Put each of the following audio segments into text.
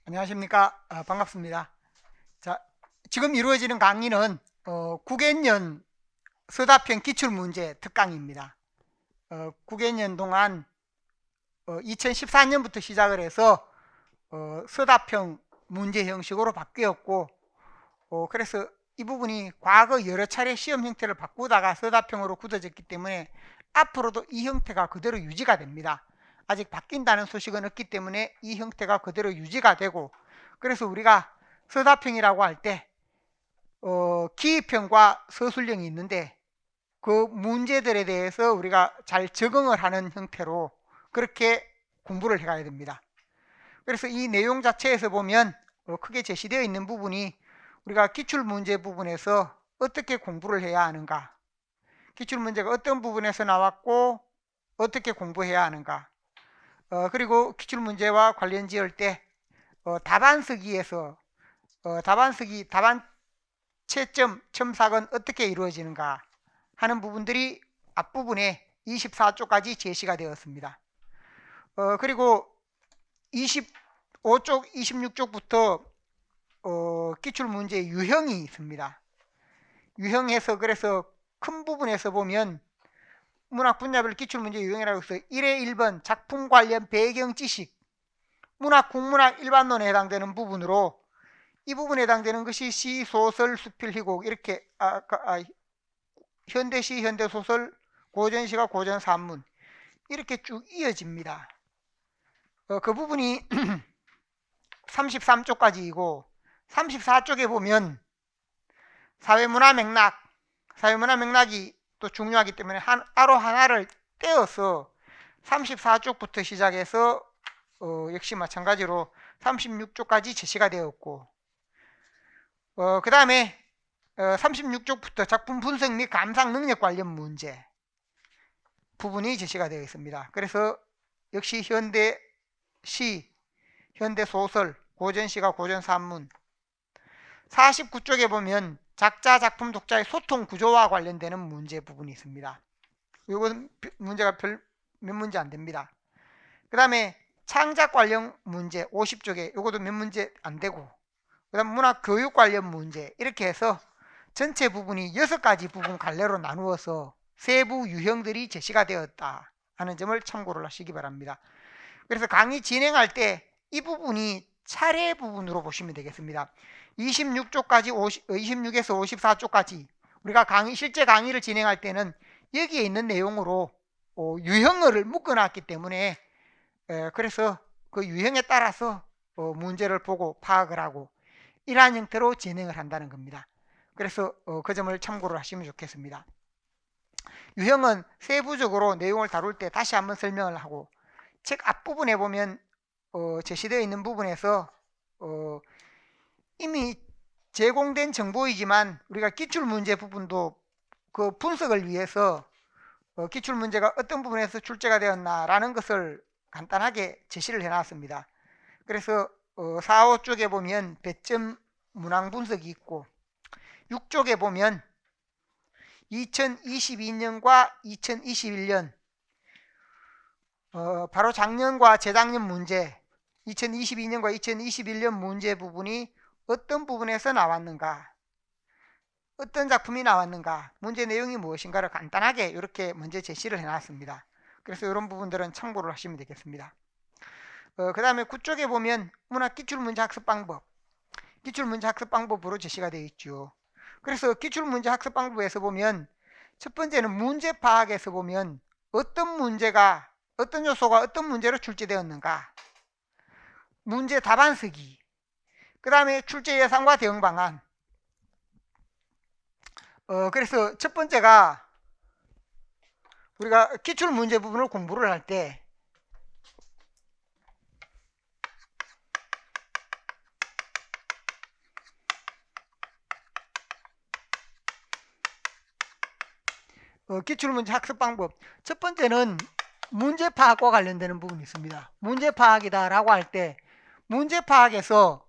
안녕하십니까. 반갑습니다. 자, 지금 이루어지는 강의는 9개년 서답형 기출문제 특강입니다. 9개년 동안 2014년부터 시작을 해서 서답형 문제 형식으로 바뀌었고, 그래서 이 부분이 과거 여러 차례 시험 형태를 바꾸다가 서답형으로 굳어졌기 때문에 앞으로도 이 형태가 그대로 유지가 됩니다. 아직 바뀐다는 소식은 없기 때문에 이 형태가 그대로 유지가 되고, 그래서 우리가 서답형이라고 할 때 기입형과 서술형이 있는데 그 문제들에 대해서 우리가 잘 적응을 하는 형태로 그렇게 공부를 해가야 됩니다. 그래서 이 내용 자체에서 보면 크게 제시되어 있는 부분이 우리가 기출문제 부분에서 어떻게 공부를 해야 하는가, 기출문제가 어떤 부분에서 나왔고 어떻게 공부해야 하는가, 그리고 기출문제와 관련 지을 때 답안 쓰기에서 답안 채점, 첨삭은 어떻게 이루어지는가 하는 부분들이 앞부분에 24쪽까지 제시가 되었습니다. 그리고 25쪽, 26쪽부터 기출문제 유형이 있습니다. 유형에서 그래서 큰 부분에서 보면 문학 분야별 기출문제 유형이라고 해서 1에 1번 작품 관련 배경 지식, 문학, 국문학, 일반론에 해당되는 부분으로 이 부분에 해당되는 것이 시, 소설, 수필, 희곡, 이렇게 현대시, 현대소설, 고전시가 고전산문 이렇게 쭉 이어집니다. 그 부분이 33쪽까지이고 34쪽에 보면 사회문화 맥락이 또 중요하기 때문에 따로 하나를 떼어서 34쪽부터 시작해서 역시 마찬가지로 36쪽까지 제시가 되었고, 그 다음에 36쪽부터 작품 분석 및 감상 능력 관련 문제 부분이 제시가 되어 있습니다. 그래서 역시 현대시, 현대소설, 고전시가 고전산문, 49쪽에 보면 작자, 작품, 독자의 소통 구조와 관련되는 문제 부분이 있습니다. 이건 문제가 몇 문제 안 됩니다. 그 다음에 창작 관련 문제 50쪽에 이것도 몇 문제 안 되고, 그 다음 문학 교육 관련 문제, 이렇게 해서 전체 부분이 6가지 부분 갈래로 나누어서 세부 유형들이 제시가 되었다 하는 점을 참고를 하시기 바랍니다. 그래서 강의 진행할 때 이 부분이 차례 부분으로 보시면 되겠습니다. 26쪽까지 26에서 54쪽까지 우리가 실제 강의를 진행할 때는 여기에 있는 내용으로 유형을 묶어놨기 때문에 그래서 그 유형에 따라서 문제를 보고 파악을 하고 이러한 형태로 진행을 한다는 겁니다. 그래서 그 점을 참고를 하시면 좋겠습니다. 유형은 세부적으로 내용을 다룰 때 다시 한번 설명을 하고, 책 앞부분에 보면 제시되어 있는 부분에서 이미 제공된 정보이지만 우리가 기출문제 부분도 그 분석을 위해서 기출문제가 어떤 부분에서 출제가 되었나라는 것을 간단하게 제시를 해놨습니다. 그래서 4, 5쪽에 보면 배점 문항 분석이 있고, 6쪽에 보면 2022년과 2021년 바로 작년과 재작년 문제, 2022년과 2021년 문제 부분이 어떤 부분에서 나왔는가, 어떤 작품이 나왔는가, 문제 내용이 무엇인가를 간단하게 이렇게 문제 제시를 해놨습니다. 그래서 이런 부분들은 참고를 하시면 되겠습니다. 그 다음에 9쪽에 보면 문학 기출문제 학습 방법, 기출문제 학습 방법으로 제시가 되어 있죠. 그래서 기출문제 학습 방법에서 보면 첫 번째는 문제 파악에서 보면 어떤 요소가 어떤 문제로 출제되었는가, 문제 답안 쓰기, 그 다음에 출제 예상과 대응 방안. 그래서 첫 번째가 우리가 기출문제 부분을 공부를 할 때 기출문제 학습 방법, 첫 번째는 문제 파악과 관련되는 부분이 있습니다. 문제 파악이다라고 할 때 문제 파악에서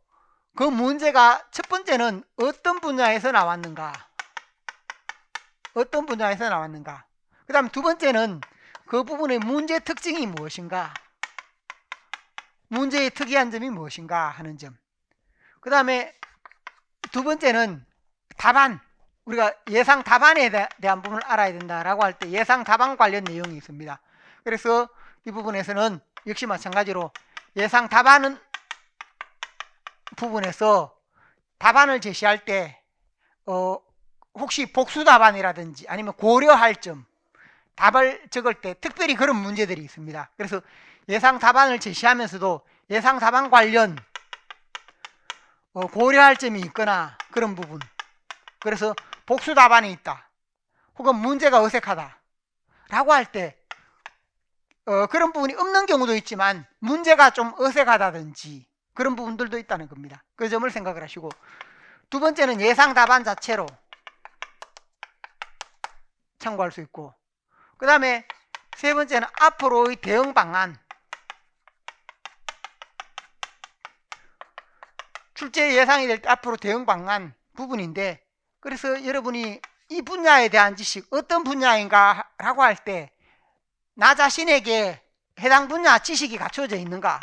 그 문제가 첫 번째는 어떤 분야에서 나왔는가, 그 다음 두 번째는 그 부분의 문제 특징이 무엇인가, 문제의 특이한 점이 무엇인가 하는 점. 그 다음에 두 번째는 답안. 우리가 예상 답안에 대한 부분을 알아야 된다라고 할 때 예상 답안 관련 내용이 있습니다. 그래서 이 부분에서는 역시 마찬가지로 예상 답안은 부분에서 답안을 제시할 때 혹시 복수 답안이라든지 아니면 고려할 점, 답을 적을 때 특별히 그런 문제들이 있습니다. 그래서 예상 답안을 제시하면서도 예상 답안 관련 고려할 점이 있거나 그런 부분, 그래서 복수 답안이 있다 혹은 문제가 어색하다 라고 할 때 그런 부분이 없는 경우도 있지만 문제가 좀 어색하다든지 그런 부분들도 있다는 겁니다. 그 점을 생각을 하시고, 두 번째는 예상 답안 자체로 참고할 수 있고, 그 다음에 세 번째는 앞으로의 대응 방안. 출제 예상이 될 때 앞으로 대응 방안 부분인데, 그래서 여러분이 이 분야에 대한 지식 어떤 분야인가 라고 할 때 나 자신에게 해당 분야 지식이 갖춰져 있는가,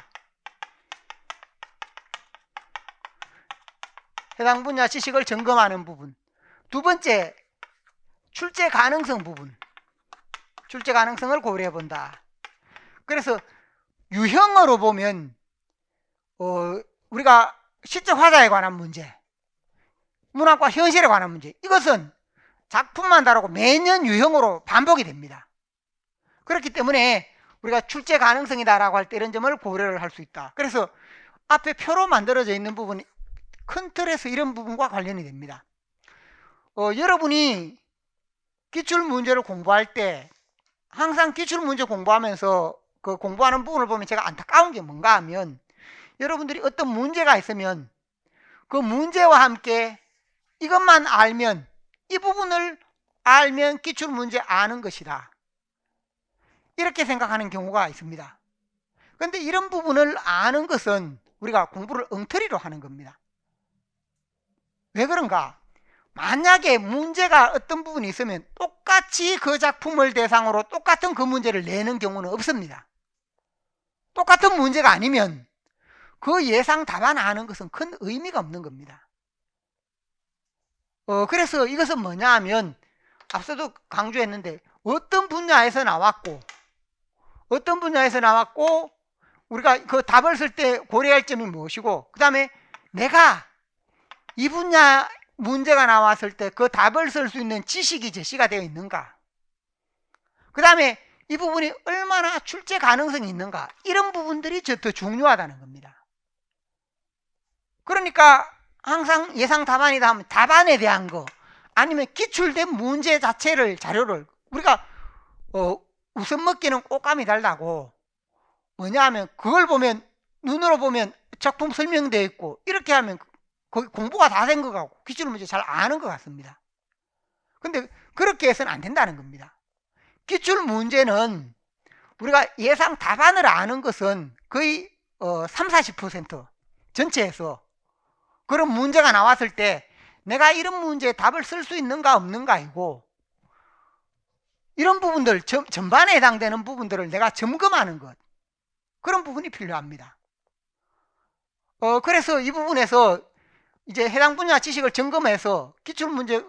해당 분야 지식을 점검하는 부분. 두 번째, 출제 가능성 부분. 출제 가능성을 고려해 본다. 그래서 유형으로 보면 우리가 시적 화자에 관한 문제, 문학과 현실에 관한 문제, 이것은 작품만 다루고 매년 유형으로 반복이 됩니다. 그렇기 때문에 우리가 출제 가능성이다라고 할 때 이런 점을 고려를 할 수 있다. 그래서 앞에 표로 만들어져 있는 부분이 큰 틀에서 이런 부분과 관련이 됩니다. 여러분이 기출문제를 공부할 때 항상 기출문제 공부하면서 그 공부하는 부분을 보면 제가 안타까운 게 뭔가 하면, 여러분들이 어떤 문제가 있으면 그 문제와 함께 이것만 알면, 이 부분을 알면 기출문제 아는 것이다, 이렇게 생각하는 경우가 있습니다. 그런데 이런 부분을 아는 것은 우리가 공부를 엉터리로 하는 겁니다. 왜 그런가? 만약에 문제가 어떤 부분이 있으면 똑같이 그 작품을 대상으로 똑같은 그 문제를 내는 경우는 없습니다. 똑같은 문제가 아니면 그 예상 답안 아는 것은 큰 의미가 없는 겁니다. 그래서 이것은 뭐냐 하면, 앞서도 강조했는데 어떤 분야에서 나왔고 우리가 그 답을 쓸 때 고려할 점이 무엇이고, 그 다음에 내가 이 분야 문제가 나왔을 때 그 답을 쓸 수 있는 지식이 제시가 되어 있는가, 그 다음에 이 부분이 얼마나 출제 가능성이 있는가, 이런 부분들이 더 중요하다는 겁니다. 그러니까 항상 예상 답안이다 하면 답안에 대한 거, 아니면 기출된 문제 자체를, 자료를, 우리가 웃음 먹기는 꽃감이 달다고, 뭐냐 하면 그걸 보면, 눈으로 보면 작품 설명되어 있고 이렇게 하면 거기 공부가 다 된 것 같고 기출 문제 잘 아는 것 같습니다. 근데 그렇게 해서는 안 된다는 겁니다. 기출 문제는 우리가 예상 답안을 아는 것은 거의 30-40% 전체에서 그런 문제가 나왔을 때 내가 이런 문제에 답을 쓸 수 있는가 없는가이고, 이런 부분들 전반에 해당되는 부분들을 내가 점검하는 것, 그런 부분이 필요합니다. 그래서 이 부분에서 이제 해당 분야 지식을 점검해서 기출문제를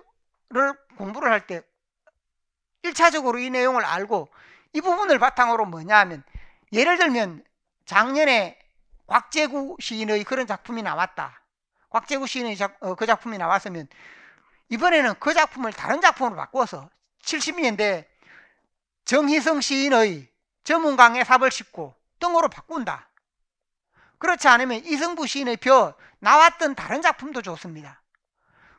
공부를 할 때 1차적으로 이 내용을 알고, 이 부분을 바탕으로 뭐냐 하면, 예를 들면 작년에 곽재구 시인의 그런 작품이 나왔다. 곽재구 시인의 그 작품이 나왔으면 이번에는 그 작품을 다른 작품으로 바꿔서 70년대 정희성 시인의 저문강에 삽을 싣고 등으로 바꾼다. 그렇지 않으면 이승부 시인의 벼, 나왔던 다른 작품도 좋습니다.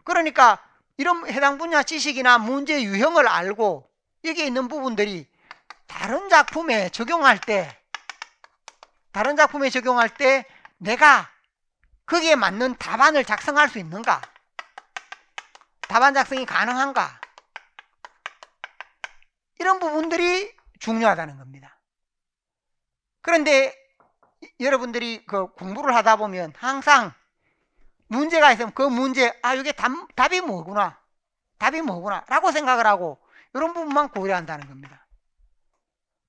그러니까 이런 해당 분야 지식이나 문제 유형을 알고 여기에 있는 부분들이 다른 작품에 적용할 때 내가 거기에 맞는 답안을 작성할 수 있는가, 답안 작성이 가능한가, 이런 부분들이 중요하다는 겁니다. 그런데 여러분들이 그 공부를 하다 보면 항상 문제가 있으면 그 문제, 이게 답이 뭐구나 라고 생각을 하고 이런 부분만 고려한다는 겁니다.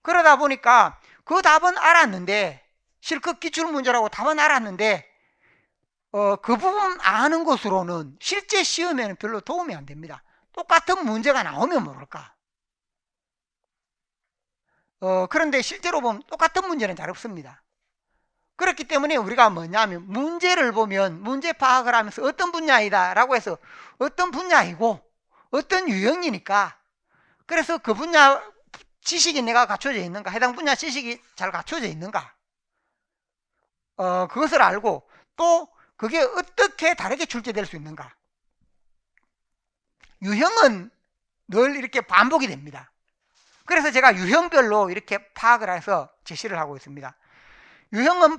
그러다 보니까 그 답은 알았는데 실컷 기출문제라고 답은 알았는데 그 부분 아는 것으로는 실제 시험에는 별로 도움이 안 됩니다. 똑같은 문제가 나오면 모를까. 그런데 실제로 보면 똑같은 문제는 잘 없습니다. 그렇기 때문에 우리가 뭐냐면 문제를 보면 문제 파악을 하면서 어떤 분야이다 라고 해서 어떤 분야이고 어떤 유형이니까 그래서 그 분야 지식이 내가 갖춰져 있는가, 해당 분야 지식이 잘 갖춰져 있는가, 그것을 알고 또 그게 어떻게 다르게 출제될 수 있는가. 유형은 늘 이렇게 반복이 됩니다. 그래서 제가 유형별로 이렇게 파악을 해서 제시를 하고 있습니다. 유형은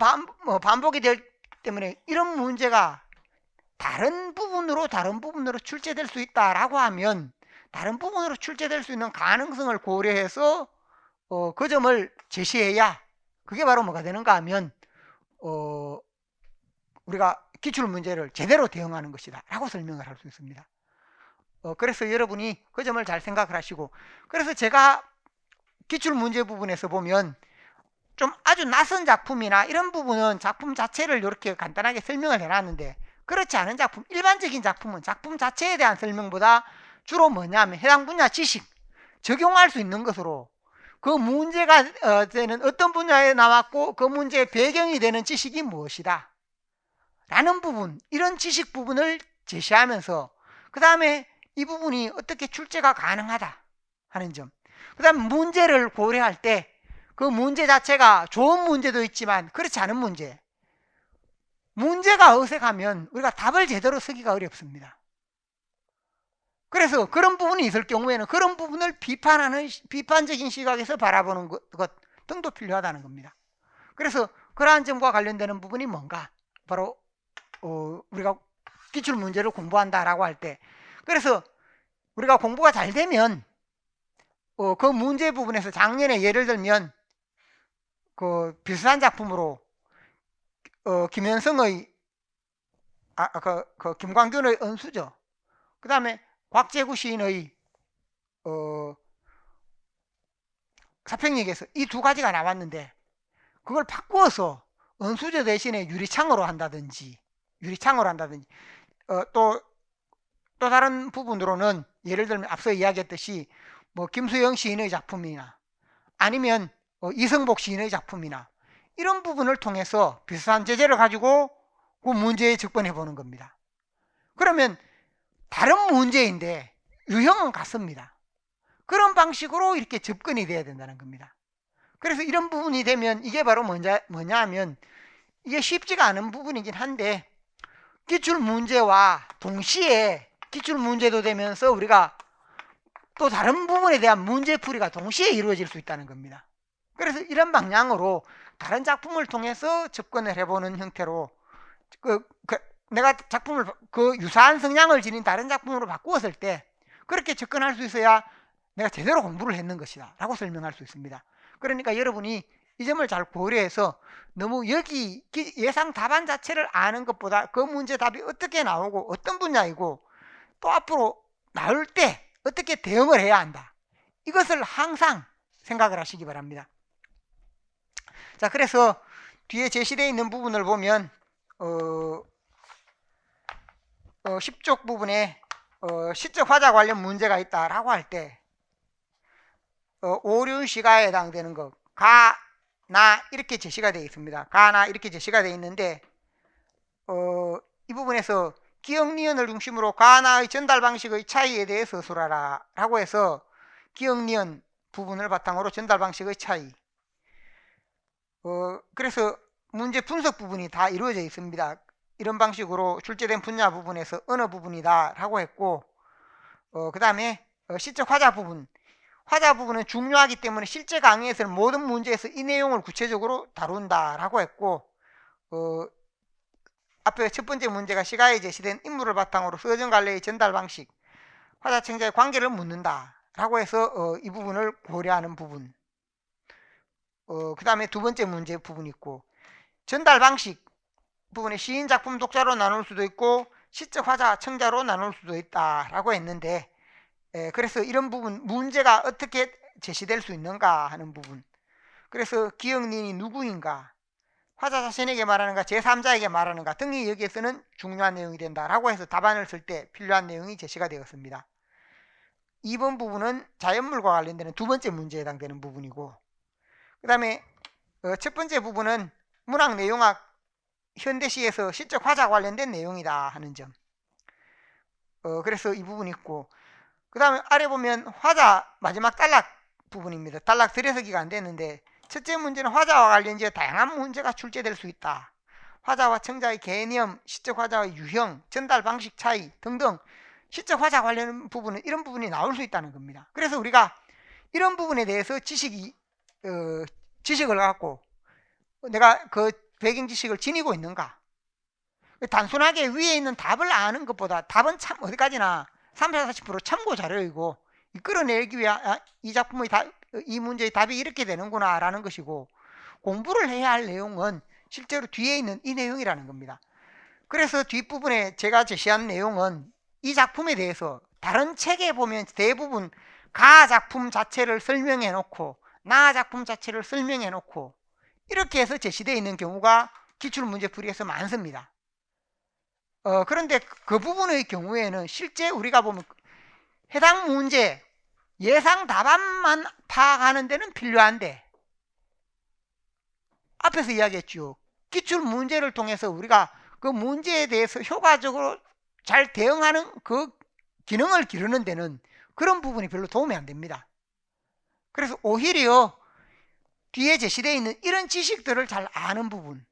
반복이 되기 때문에 이런 문제가 다른 부분으로 출제될 수 있다라고 하면 다른 부분으로 출제될 수 있는 가능성을 고려해서 그 점을 제시해야 그게 바로 뭐가 되는가 하면 우리가 기출문제를 제대로 대응하는 것이다 라고 설명을 할 수 있습니다. 그래서 여러분이 그 점을 잘 생각을 하시고, 그래서 제가 기출문제 부분에서 보면 좀 아주 낯선 작품이나 이런 부분은 작품 자체를 이렇게 간단하게 설명을 해놨는데, 그렇지 않은 작품, 일반적인 작품은 작품 자체에 대한 설명보다 주로 뭐냐면 해당 분야 지식, 적용할 수 있는 것으로 그 문제가 되는 어떤 분야에 나왔고 그 문제의 배경이 되는 지식이 무엇이다 라는 부분, 이런 지식 부분을 제시하면서 그 다음에 이 부분이 어떻게 출제가 가능하다 하는 점, 그 다음에 문제를 고려할 때 그 문제 자체가 좋은 문제도 있지만 그렇지 않은 문제가 어색하면 우리가 답을 제대로 쓰기가 어렵습니다. 그래서 그런 부분이 있을 경우에는 그런 부분을 비판적인 시각에서 바라보는 것 등도 필요하다는 겁니다. 그래서 그러한 점과 관련되는 부분이 뭔가, 바로 우리가 기출문제를 공부한다라고 할 때, 그래서 우리가 공부가 잘 되면 그 문제 부분에서 작년에 예를 들면 그 비슷한 작품으로 김현성의 김광균의 은수저, 그 다음에 곽재구 시인의 사평역에서 이 두 가지가 나왔는데 그걸 바꾸어서 은수저 대신에 유리창으로 한다든지 또 다른 부분으로는 예를 들면 앞서 이야기했듯이 뭐 김수영 시인의 작품이나 아니면 이성복 시인의 작품이나 이런 부분을 통해서 비슷한 제재를 가지고 그 문제에 접근해 보는 겁니다. 그러면 다른 문제인데 유형은 같습니다. 그런 방식으로 이렇게 접근이 돼야 된다는 겁니다. 그래서 이런 부분이 되면 이게 바로 뭐냐 하면 이게 쉽지가 않은 부분이긴 한데 기출문제와 동시에 기출문제도 되면서 우리가 또 다른 부분에 대한 문제풀이가 동시에 이루어질 수 있다는 겁니다. 그래서 이런 방향으로 다른 작품을 통해서 접근을 해보는 형태로 내가 작품을 유사한 성향을 지닌 다른 작품으로 바꾸었을 때 그렇게 접근할 수 있어야 내가 제대로 공부를 했는 것이다 라고 설명할 수 있습니다. 그러니까 여러분이 이 점을 잘 고려해서 너무 여기 예상 답안 자체를 아는 것보다 그 문제 답이 어떻게 나오고 어떤 분야이고 또 앞으로 나올 때 어떻게 대응을 해야 한다, 이것을 항상 생각을 하시기 바랍니다. 자, 그래서 뒤에 제시되어 있는 부분을 보면 10쪽 부분에 시적 화자 관련 문제가 있다라고 할 때 오륜시가에 해당되는 것 가, 나 이렇게 제시가 되어 있습니다. 가, 나 이렇게 제시가 되어 있는데 이 부분에서 기억, 니은을 중심으로 가, 나의 전달 방식의 차이에 대해 서술하라 라고 해서 기억, 니은 부분을 바탕으로 전달 방식의 차이, 그래서 문제 분석 부분이 다 이루어져 있습니다. 이런 방식으로 출제된 분야 부분에서 어느 부분이다 라고 했고, 그 다음에 시적 화자 부분은 중요하기 때문에 실제 강의에서는 모든 문제에서 이 내용을 구체적으로 다룬다 라고 했고, 앞에 첫 번째 문제가 시가에 제시된 인물을 바탕으로 서정갈래의 전달 방식, 화자청자의 관계를 묻는다 라고 해서 이 부분을 고려하는 부분, 그 다음에 두 번째 문제 부분이 있고, 전달 방식 부분에 시인, 작품, 독자로 나눌 수도 있고 시적 화자, 청자로 나눌 수도 있다 라고 했는데, 그래서 이런 부분, 문제가 어떻게 제시될 수 있는가 하는 부분, 그래서 기억니인이 누구인가, 화자 자신에게 말하는가 제3자에게 말하는가 등이 여기에서는 중요한 내용이 된다라고 해서 답안을 쓸 때 필요한 내용이 제시가 되었습니다. 2번 부분은 자연물과 관련되는 두 번째 문제에 해당되는 부분이고, 그 다음에 첫 번째 부분은 문학 내용학 현대시에서 시적 화자와 관련된 내용이다 하는 점. 그래서 이 부분이 있고, 그 다음에 아래 보면 화자 마지막 단락 부분입니다. 단락 들여서기가 안 됐는데, 첫째 문제는 화자와 관련지어 다양한 문제가 출제될 수 있다. 화자와 청자의 개념, 시적 화자의 유형, 전달 방식 차이 등등 시적 화자 관련 부분은 이런 부분이 나올 수 있다는 겁니다. 그래서 우리가 이런 부분에 대해서 지식을 갖고 내가 그 배경 지식을 지니고 있는가? 단순하게 위에 있는 답을 아는 것보다 답은 참 어디까지나 30, 40% 참고 자료이고, 끌어내기 위한 이 작품의 이 문제의 답이 이렇게 되는구나 라는 것이고, 공부를 해야 할 내용은 실제로 뒤에 있는 이 내용이라는 겁니다. 그래서 뒷부분에 제가 제시한 내용은 이 작품에 대해서 다른 책에 보면 대부분 가 작품 자체를 설명해 놓고 나 작품 자체를 설명해 놓고 이렇게 해서 제시되어 있는 경우가 기출문제풀이에서 많습니다. 그런데 그 부분의 경우에는 실제 우리가 보면 해당 문제 예상 답안만 파악하는 데는 필요한데, 앞에서 이야기했죠. 기출 문제를 통해서 우리가 그 문제에 대해서 효과적으로 잘 대응하는 그 기능을 기르는 데는 그런 부분이 별로 도움이 안 됩니다. 그래서 오히려 뒤에 제시되어 있는 이런 지식들을 잘 아는 부분,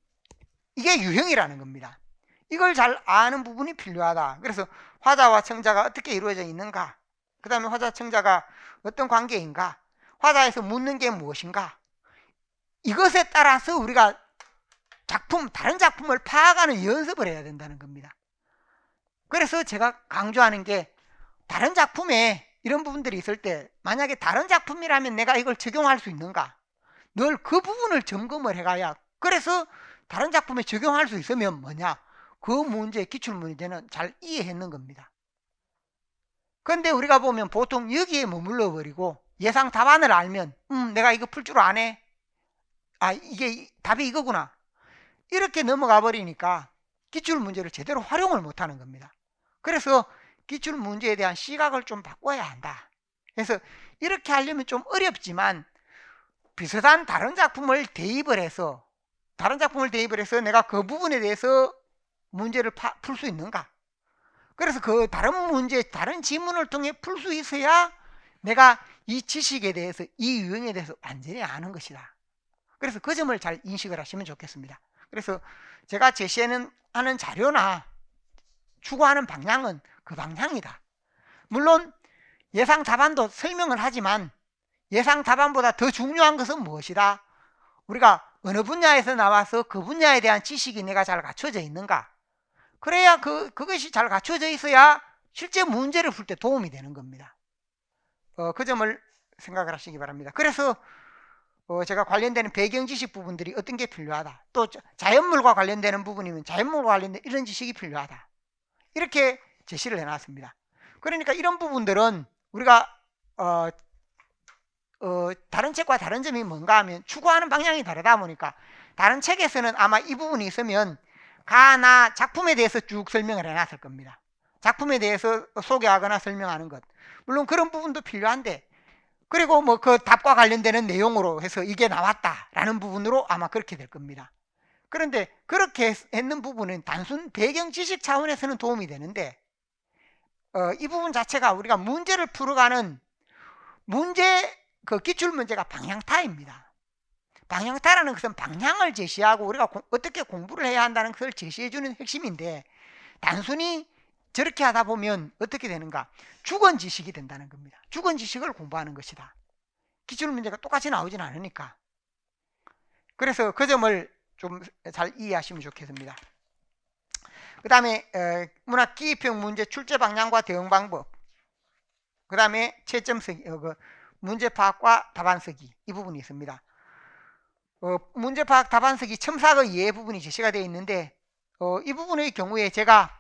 이게 유형이라는 겁니다. 이걸 잘 아는 부분이 필요하다. 그래서 화자와 청자가 어떻게 이루어져 있는가, 그 다음에 화자 청자가 어떤 관계인가, 화자에서 묻는 게 무엇인가, 이것에 따라서 우리가 다른 작품을 파악하는 연습을 해야 된다는 겁니다. 그래서 제가 강조하는 게, 다른 작품에 이런 부분들이 있을 때 만약에 다른 작품이라면 내가 이걸 적용할 수 있는가, 늘 그 부분을 점검을 해가야, 그래서 다른 작품에 적용할 수 있으면 뭐냐, 그 문제, 기출문제는 잘 이해했는 겁니다. 그런데 우리가 보면 보통 여기에 머물러 버리고 예상 답안을 알면 내가 이거 풀 줄 아네, 이게 답이 이거구나, 이렇게 넘어가 버리니까 기출문제를 제대로 활용을 못하는 겁니다. 그래서 기출문제에 대한 시각을 좀 바꿔야 한다. 그래서 이렇게 하려면 좀 어렵지만 비슷한 다른 작품을 대입을 해서 내가 그 부분에 대해서 문제를 풀 수 있는가, 그래서 그 다른 문제, 다른 지문을 통해 풀 수 있어야 내가 이 지식에 대해서, 이 유형에 대해서 완전히 아는 것이다. 그래서 그 점을 잘 인식을 하시면 좋겠습니다. 그래서 제가 제시하는 자료나 추구하는 방향은 그 방향이다. 물론 예상 답안도 설명을 하지만 예상 답안보다 더 중요한 것은 무엇이다? 우리가 어느 분야에서 나와서 그 분야에 대한 지식이 내가 잘 갖춰져 있는가, 그래야 그것이 잘 갖춰져 있어야 실제 문제를 풀 때 도움이 되는 겁니다. 그 점을 생각을 하시기 바랍니다. 그래서 제가 관련되는 배경 지식 부분들이 어떤 게 필요하다, 또 자연물과 관련되는 부분이면 자연물과 관련된 이런 지식이 필요하다, 이렇게 제시를 해놨습니다. 그러니까 이런 부분들은 우리가 다른 책과 다른 점이 뭔가 하면 추구하는 방향이 다르다 보니까, 다른 책에서는 아마 이 부분이 있으면 가나 작품에 대해서 쭉 설명을 해놨을 겁니다. 작품에 대해서 소개하거나 설명하는 것, 물론 그런 부분도 필요한데, 그리고 뭐 그 답과 관련되는 내용으로 해서 이게 나왔다라는 부분으로 아마 그렇게 될 겁니다. 그런데 그렇게 했는 부분은 단순 배경 지식 차원에서는 도움이 되는데, 이 부분 자체가 우리가 문제를 풀어가는 그 기출 문제가 방향타입니다. 방향타라는 것은 방향을 제시하고 우리가 어떻게 공부를 해야 한다는 것을 제시해주는 핵심인데, 단순히 저렇게 하다 보면 어떻게 되는가, 죽은 지식이 된다는 겁니다. 죽은 지식을 공부하는 것이다. 기출 문제가 똑같이 나오진 않으니까. 그래서 그 점을 좀 잘 이해하시면 좋겠습니다. 그 다음에 문학 기입형 문제 출제 방향과 대응 방법, 그 다음에 채점 쓰기, 문제 파악과 답안 쓰기, 이 부분이 있습니다. 문제 파악, 답안 쓰기, 첨삭의 이해 부분이 제시가 되어 있는데, 이 부분의 경우에 제가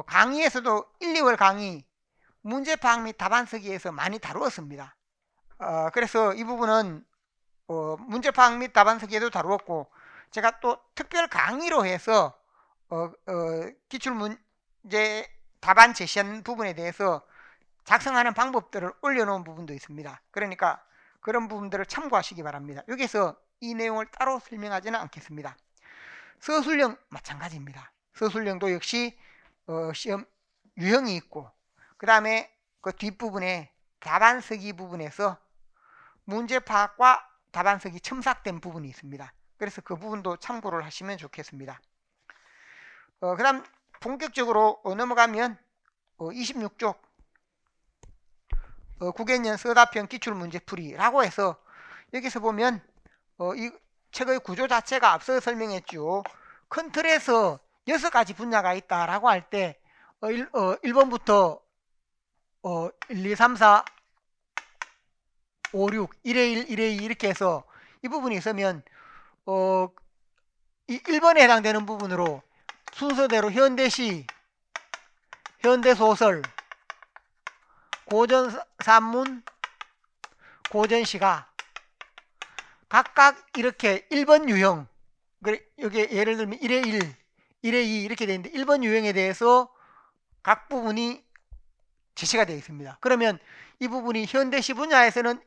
강의에서도 1, 2월 강의 문제 파악 및 답안 쓰기에서 많이 다루었습니다. 그래서 이 부분은 문제 파악 및 답안 쓰기에도 다루었고, 제가 또 특별 강의로 해서 기출문제 답안 제시한 부분에 대해서 작성하는 방법들을 올려놓은 부분도 있습니다. 그러니까 그런 부분들을 참고하시기 바랍니다. 여기서 이 내용을 따로 설명하지는 않겠습니다. 서술형 마찬가지입니다. 서술형도 역시 시험 유형이 있고, 그 다음에 그 뒷부분에 답안 쓰기 부분에서 문제 파악과 답안 쓰기 첨삭된 부분이 있습니다. 그래서 그 부분도 참고를 하시면 좋겠습니다. 그 다음 본격적으로 넘어가면 26쪽 국외년 서답형 기출문제풀이라고 해서 여기서 보면 이 책의 구조 자체가 앞서 설명했죠. 큰 틀에서 6가지 분야가 있다라고 할 때 1번부터 1, 2, 3, 4, 5, 6, 1회 1, 1회 2 이렇게 해서 이 부분이 있으면 이 1번에 해당되는 부분으로 순서대로 현대시, 현대소설, 고전산문, 고전시가 각각 이렇게 1번 유형, 여기 예를 들면 1회 1, 1회 2 이렇게 되어 있는데 1번 유형에 대해서 각 부분이 제시가 되어 있습니다. 그러면 이 부분이 현대시 분야에서는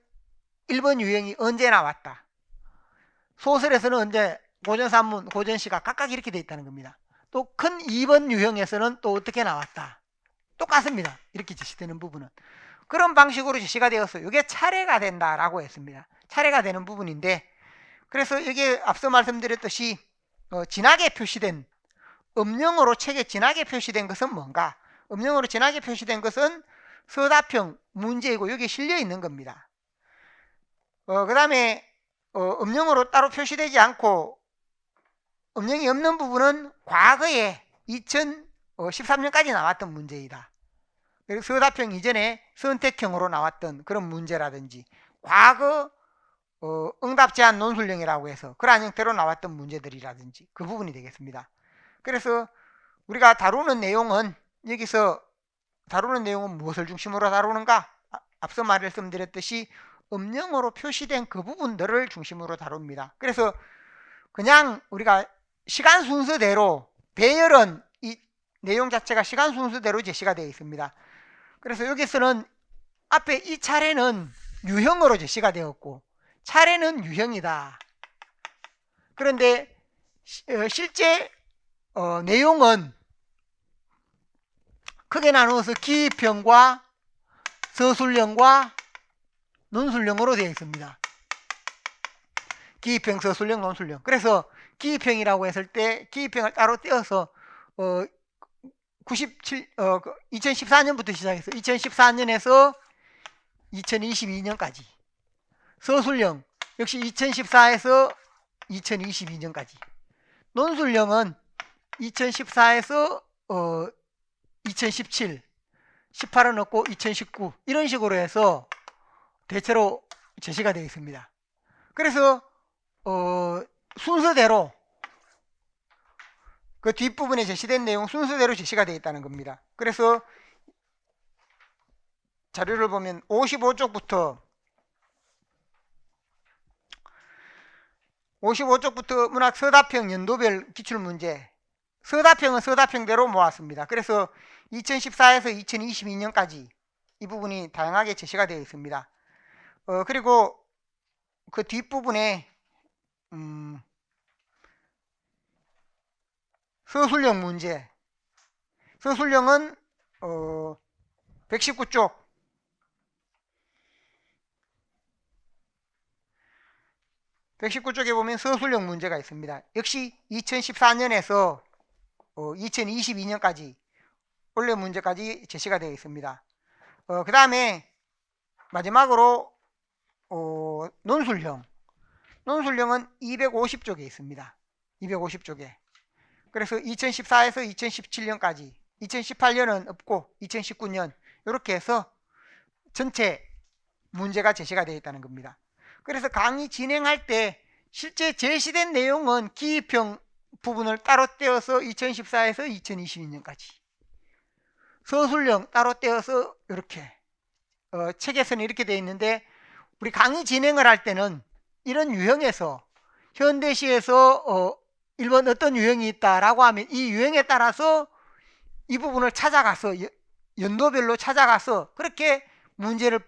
1번 유형이 언제 나왔다, 소설에서는 언제, 고전산문, 고전시가 각각 이렇게 되어 있다는 겁니다. 또 큰 2번 유형에서는 또 어떻게 나왔다, 똑같습니다. 이렇게 제시되는 부분은 그런 방식으로 제시가 되어서 이게 차례가 된다라고 했습니다. 차례가 되는 부분인데, 그래서 이게 앞서 말씀드렸듯이 진하게 표시된, 음영으로 책에 진하게 표시된 것은 뭔가, 음영으로 진하게 표시된 것은 서답형 문제이고 여기에 실려 있는 겁니다. 그 다음에 음영으로 따로 표시되지 않고 음영이 없는 부분은 과거에 2013년까지 나왔던 문제이다. 그리고 서답형 이전에 선택형으로 나왔던 그런 문제라든지 과거 응답 제한 논술형이라고 해서 그러한 형태로 나왔던 문제들이라든지 그 부분이 되겠습니다. 그래서 우리가 다루는 내용은, 여기서 다루는 내용은 무엇을 중심으로 다루는가? 앞서 말씀드렸듯이 음영으로 표시된 그 부분들을 중심으로 다룹니다. 그래서 그냥 우리가 시간 순서대로, 배열은 이 내용 자체가 시간 순서대로 제시가 되어 있습니다. 그래서 여기서는 앞에 이 차례는 유형으로 제시가 되었고 차례는 유형이다. 그런데 실제 내용은 크게 나누어서 기입형과 서술형과 논술형으로 되어 있습니다. 기입형, 서술형, 논술형. 그래서 기입형이라고 했을 때 기입형을 따로 떼어서 2014년부터 시작해서 2014년에서 2022년까지, 서술형 역시 2014에서 2022년까지, 논술형은 2014에서 2017, 18은 없고 2019 이런 식으로 해서 대체로 제시가 되어 있습니다. 그래서 순서대로 그 뒷부분에 제시된 내용 순서대로 제시가 되어 있다는 겁니다. 그래서 자료를 보면 55쪽부터 문학 서답형 연도별 기출문제, 서답형은 서답형대로 모았습니다. 그래서 2014에서 2022년까지 이 부분이 다양하게 제시가 되어 있습니다. 그리고 그 뒷부분에 서술형 문제, 서술형은 119쪽 에 보면 서술형 문제가 있습니다. 역시 2014년에서 2022년까지 원래 문제까지 제시가 되어 있습니다. 그 다음에 마지막으로 논술형은 250쪽에 있습니다. 250쪽에. 그래서 2014에서 2017년까지, 2018년은 없고 2019년 이렇게 해서 전체 문제가 제시가 되어 있다는 겁니다. 그래서 강의 진행할 때 실제 제시된 내용은 기입형 부분을 따로 떼어서 2014에서 2022년까지, 서술형 따로 떼어서 이렇게 책에서는 이렇게 되어 있는데 우리 강의 진행을 할 때는 이런 유형에서 현대시에서 1번 어떤 유형이 있다라고 하면 이 유형에 따라서 이 부분을 찾아가서 연도별로 찾아가서 그렇게 문제를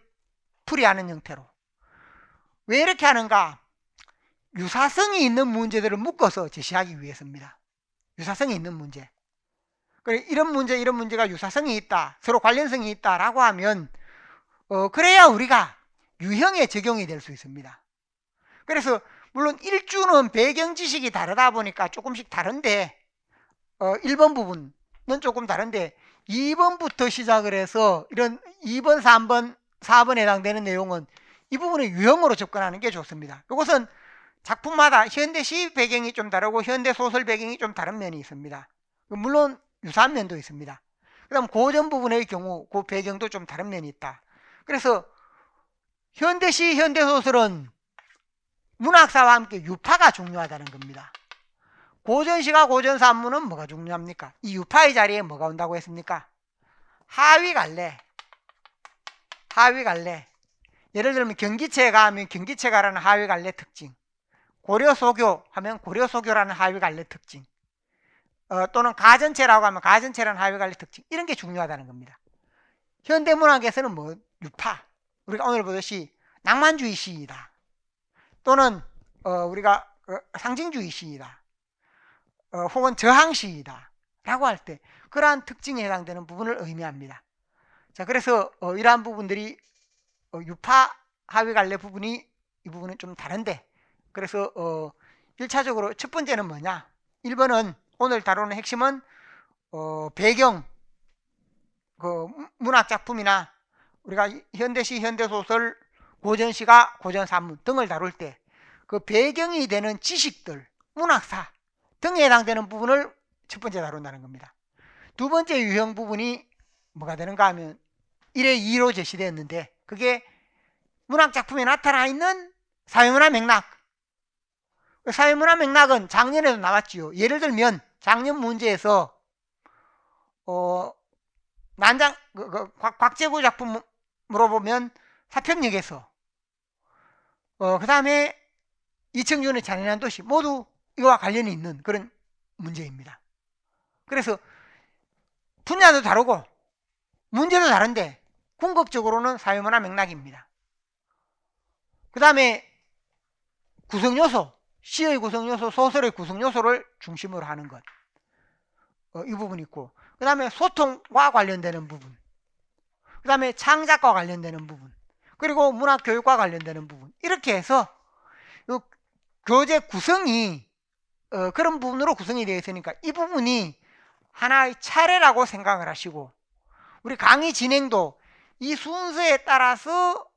풀이하는 형태로. 왜 이렇게 하는가? 유사성이 있는 문제들을 묶어서 제시하기 위해서입니다. 유사성이 있는 문제. 그래, 이런 문제가 유사성이 있다, 서로 관련성이 있다라고 하면 그래야 우리가 유형에 적용이 될 수 있습니다. 그래서 물론 1주는 배경 지식이 다르다 보니까 조금씩 다른데 1번 부분은 조금 다른데 2번부터 시작을 해서 이런 2번, 3번, 4번에 해당되는 내용은 이 부분의 유형으로 접근하는 게 좋습니다. 이것은 작품마다 현대시 배경이 좀 다르고 현대소설 배경이 좀 다른 면이 있습니다. 물론 유사한 면도 있습니다. 그 다음 고전 부분의 경우 그 배경도 좀 다른 면이 있다. 그래서 현대시, 현대소설은 문학사와 함께 유파가 중요하다는 겁니다. 고전시가 고전산문은 뭐가 중요합니까? 이 유파의 자리에 뭐가 온다고 했습니까? 하위갈래. 하위갈래. 예를 들면 경기체가 하면 경기체가라는 하위갈래 특징, 고려소교 하면 고려소교라는 하위갈래 특징, 또는 가전체라고 하면 가전체라는 하위갈래 특징, 이런 게 중요하다는 겁니다. 현대문학에서는 뭐 유파, 우리가 오늘 보듯이 낭만주의 시이다, 또는 우리가 상징주의 시이다, 혹은 저항시이다 라고 할 때 그러한 특징에 해당되는 부분을 의미합니다. 자, 그래서 이러한 부분들이 유파 하위갈래 부분이 이 부분은 좀 다른데, 그래서 1차적으로 첫 번째는 뭐냐? 1번은 오늘 다루는 핵심은 배경, 그 문학작품이나 우리가 현대시, 현대소설, 고전시가, 고전산문 등을 다룰 때 그 배경이 되는 지식들, 문학사 등에 해당되는 부분을 첫 번째 다룬다는 겁니다. 두 번째 유형 부분이 뭐가 되는가 하면 1의 2로 제시되었는데, 그게 문학작품에 나타나 있는 사회문화 맥락. 사회문화 맥락은 작년에도 나왔지요. 예를 들면 작년 문제에서 곽재구 작품으로 보면 사평역에서 그 다음에 이청준의 잔인한 도시, 모두 이와 관련이 있는 그런 문제입니다. 그래서 분야도 다르고 문제도 다른데 궁극적으로는 사회문화 맥락입니다. 그 다음에 구성요소, 시의 구성요소, 소설의 구성요소를 중심으로 하는 것, 이 부분이 있고, 그 다음에 소통과 관련되는 부분, 그 다음에 창작과 관련되는 부분, 그리고 문학교육과 관련되는 부분, 이렇게 해서 교재 구성이 그런 부분으로 구성이 되어 있으니까 이 부분이 하나의 차례라고 생각을 하시고, 우리 강의 진행도 이 순서에 따라서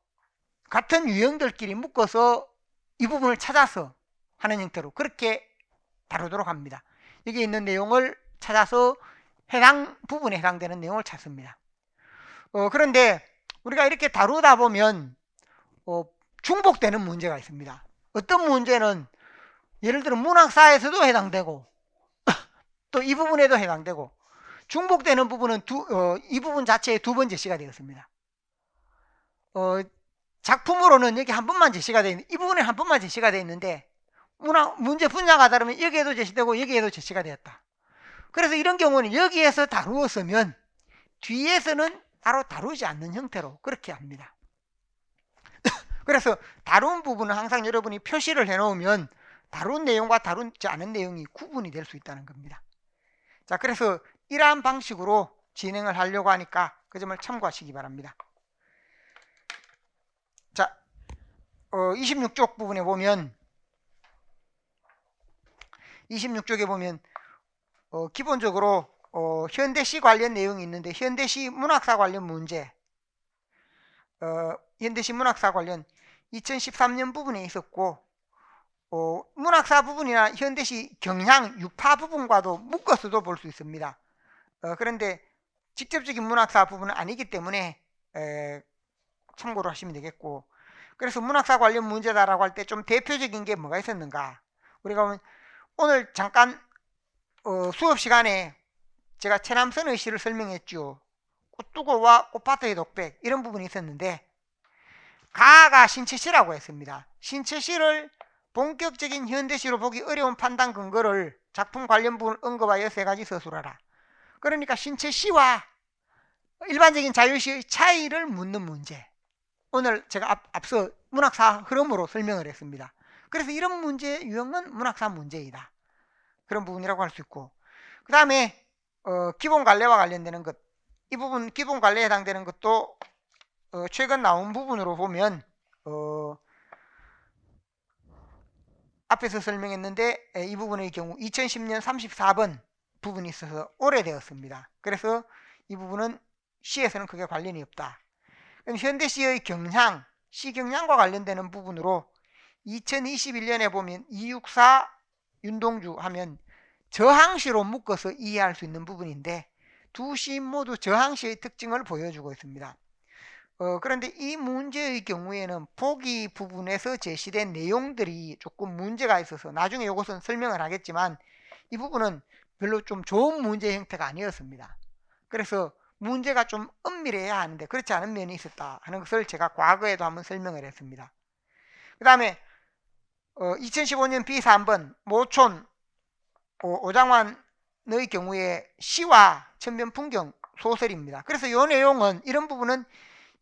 같은 유형들끼리 묶어서 이 부분을 찾아서 하는 형태로 그렇게 다루도록 합니다. 여기 있는 내용을 찾아서 해당 부분에 해당되는 내용을 찾습니다. 그런데 우리가 이렇게 다루다 보면 중복되는 문제가 있습니다. 어떤 문제는 예를 들어 문학사에서도 해당되고 또 이 부분에도 해당되고, 중복되는 부분은 이 부분 자체에 두 번 제시가 되었습니다. 작품으로는 여기 한 번만 제시가 되어 있는데, 이 부분에 한 번만 제시가 되어 있는데 문제 분야가 다르면 여기에도 제시되고 여기에도 제시가 되었다. 그래서 이런 경우는 여기에서 다루었으면 뒤에서는 바로 다루지 않는 형태로 그렇게 합니다. 그래서 다룬 부분은 항상 여러분이 표시를 해놓으면 다룬 내용과 다루지 않은 내용이 구분이 될 수 있다는 겁니다. 자, 그래서 이러한 방식으로 진행을 하려고 하니까 그 점을 참고하시기 바랍니다. 자, 26쪽 부분에 보면 26쪽에 보면 기본적으로 현대시 관련 내용이 있는데, 현대시 문학사 관련 문제, 현대시 문학사 관련 2013년 부분에 있었고, 문학사 부분이나 현대시 경향, 유파 부분과도 묶어서도 볼 수 있습니다. 그런데 직접적인 문학사 부분은 아니기 때문에 참고로 하시면 되겠고, 그래서 문학사 관련 문제다라고 할 때 좀 대표적인 게 뭐가 있었는가? 우리가 오늘 잠깐 수업 시간에 제가 최남선의 시를 설명했죠. 꽃두고와 꽃밭의 독백, 이런 부분이 있었는데, 가가 신체시라고 했습니다. 신체시를 본격적인 현대시로 보기 어려운 판단 근거를 작품 관련 부분을 언급하여 세 가지 서술하라. 그러니까 신체 시와 일반적인 자유시의 차이를 묻는 문제. 오늘 제가 앞서 문학사 흐름으로 설명을 했습니다. 그래서 이런 문제 유형은 문학사 문제이다. 그런 부분이라고 할 수 있고, 그 다음에 기본 관례와 관련되는 것, 이 부분 기본 관례에 해당되는 것도 최근 나온 부분으로 보면 앞에서 설명했는데 이 부분의 경우 2010년 34번 부분이 있어서 오래되었습니다. 그래서 이 부분은 시에서는 크게 관련이 없다. 그럼 현대시의 경향, 시 경향과 관련되는 부분으로 2021년에 보면 264 윤동주 하면 저항시로 묶어서 이해할 수 있는 부분인데 두 시 모두 저항시의 특징을 보여주고 있습니다. 그런데 이 문제의 경우에는 보기 부분에서 제시된 내용들이 조금 문제가 있어서 나중에 이것은 설명을 하겠지만 이 부분은 별로 좀 좋은 문제 형태가 아니었습니다. 그래서 문제가 좀 엄밀해야 하는데 그렇지 않은 면이 있었다 하는 것을 제가 과거에도 한번 설명을 했습니다. 그 다음에 2015년 B3번 모촌 오장환의 경우에 시와 천변풍경 소설입니다. 그래서 이 내용은 이런 부분은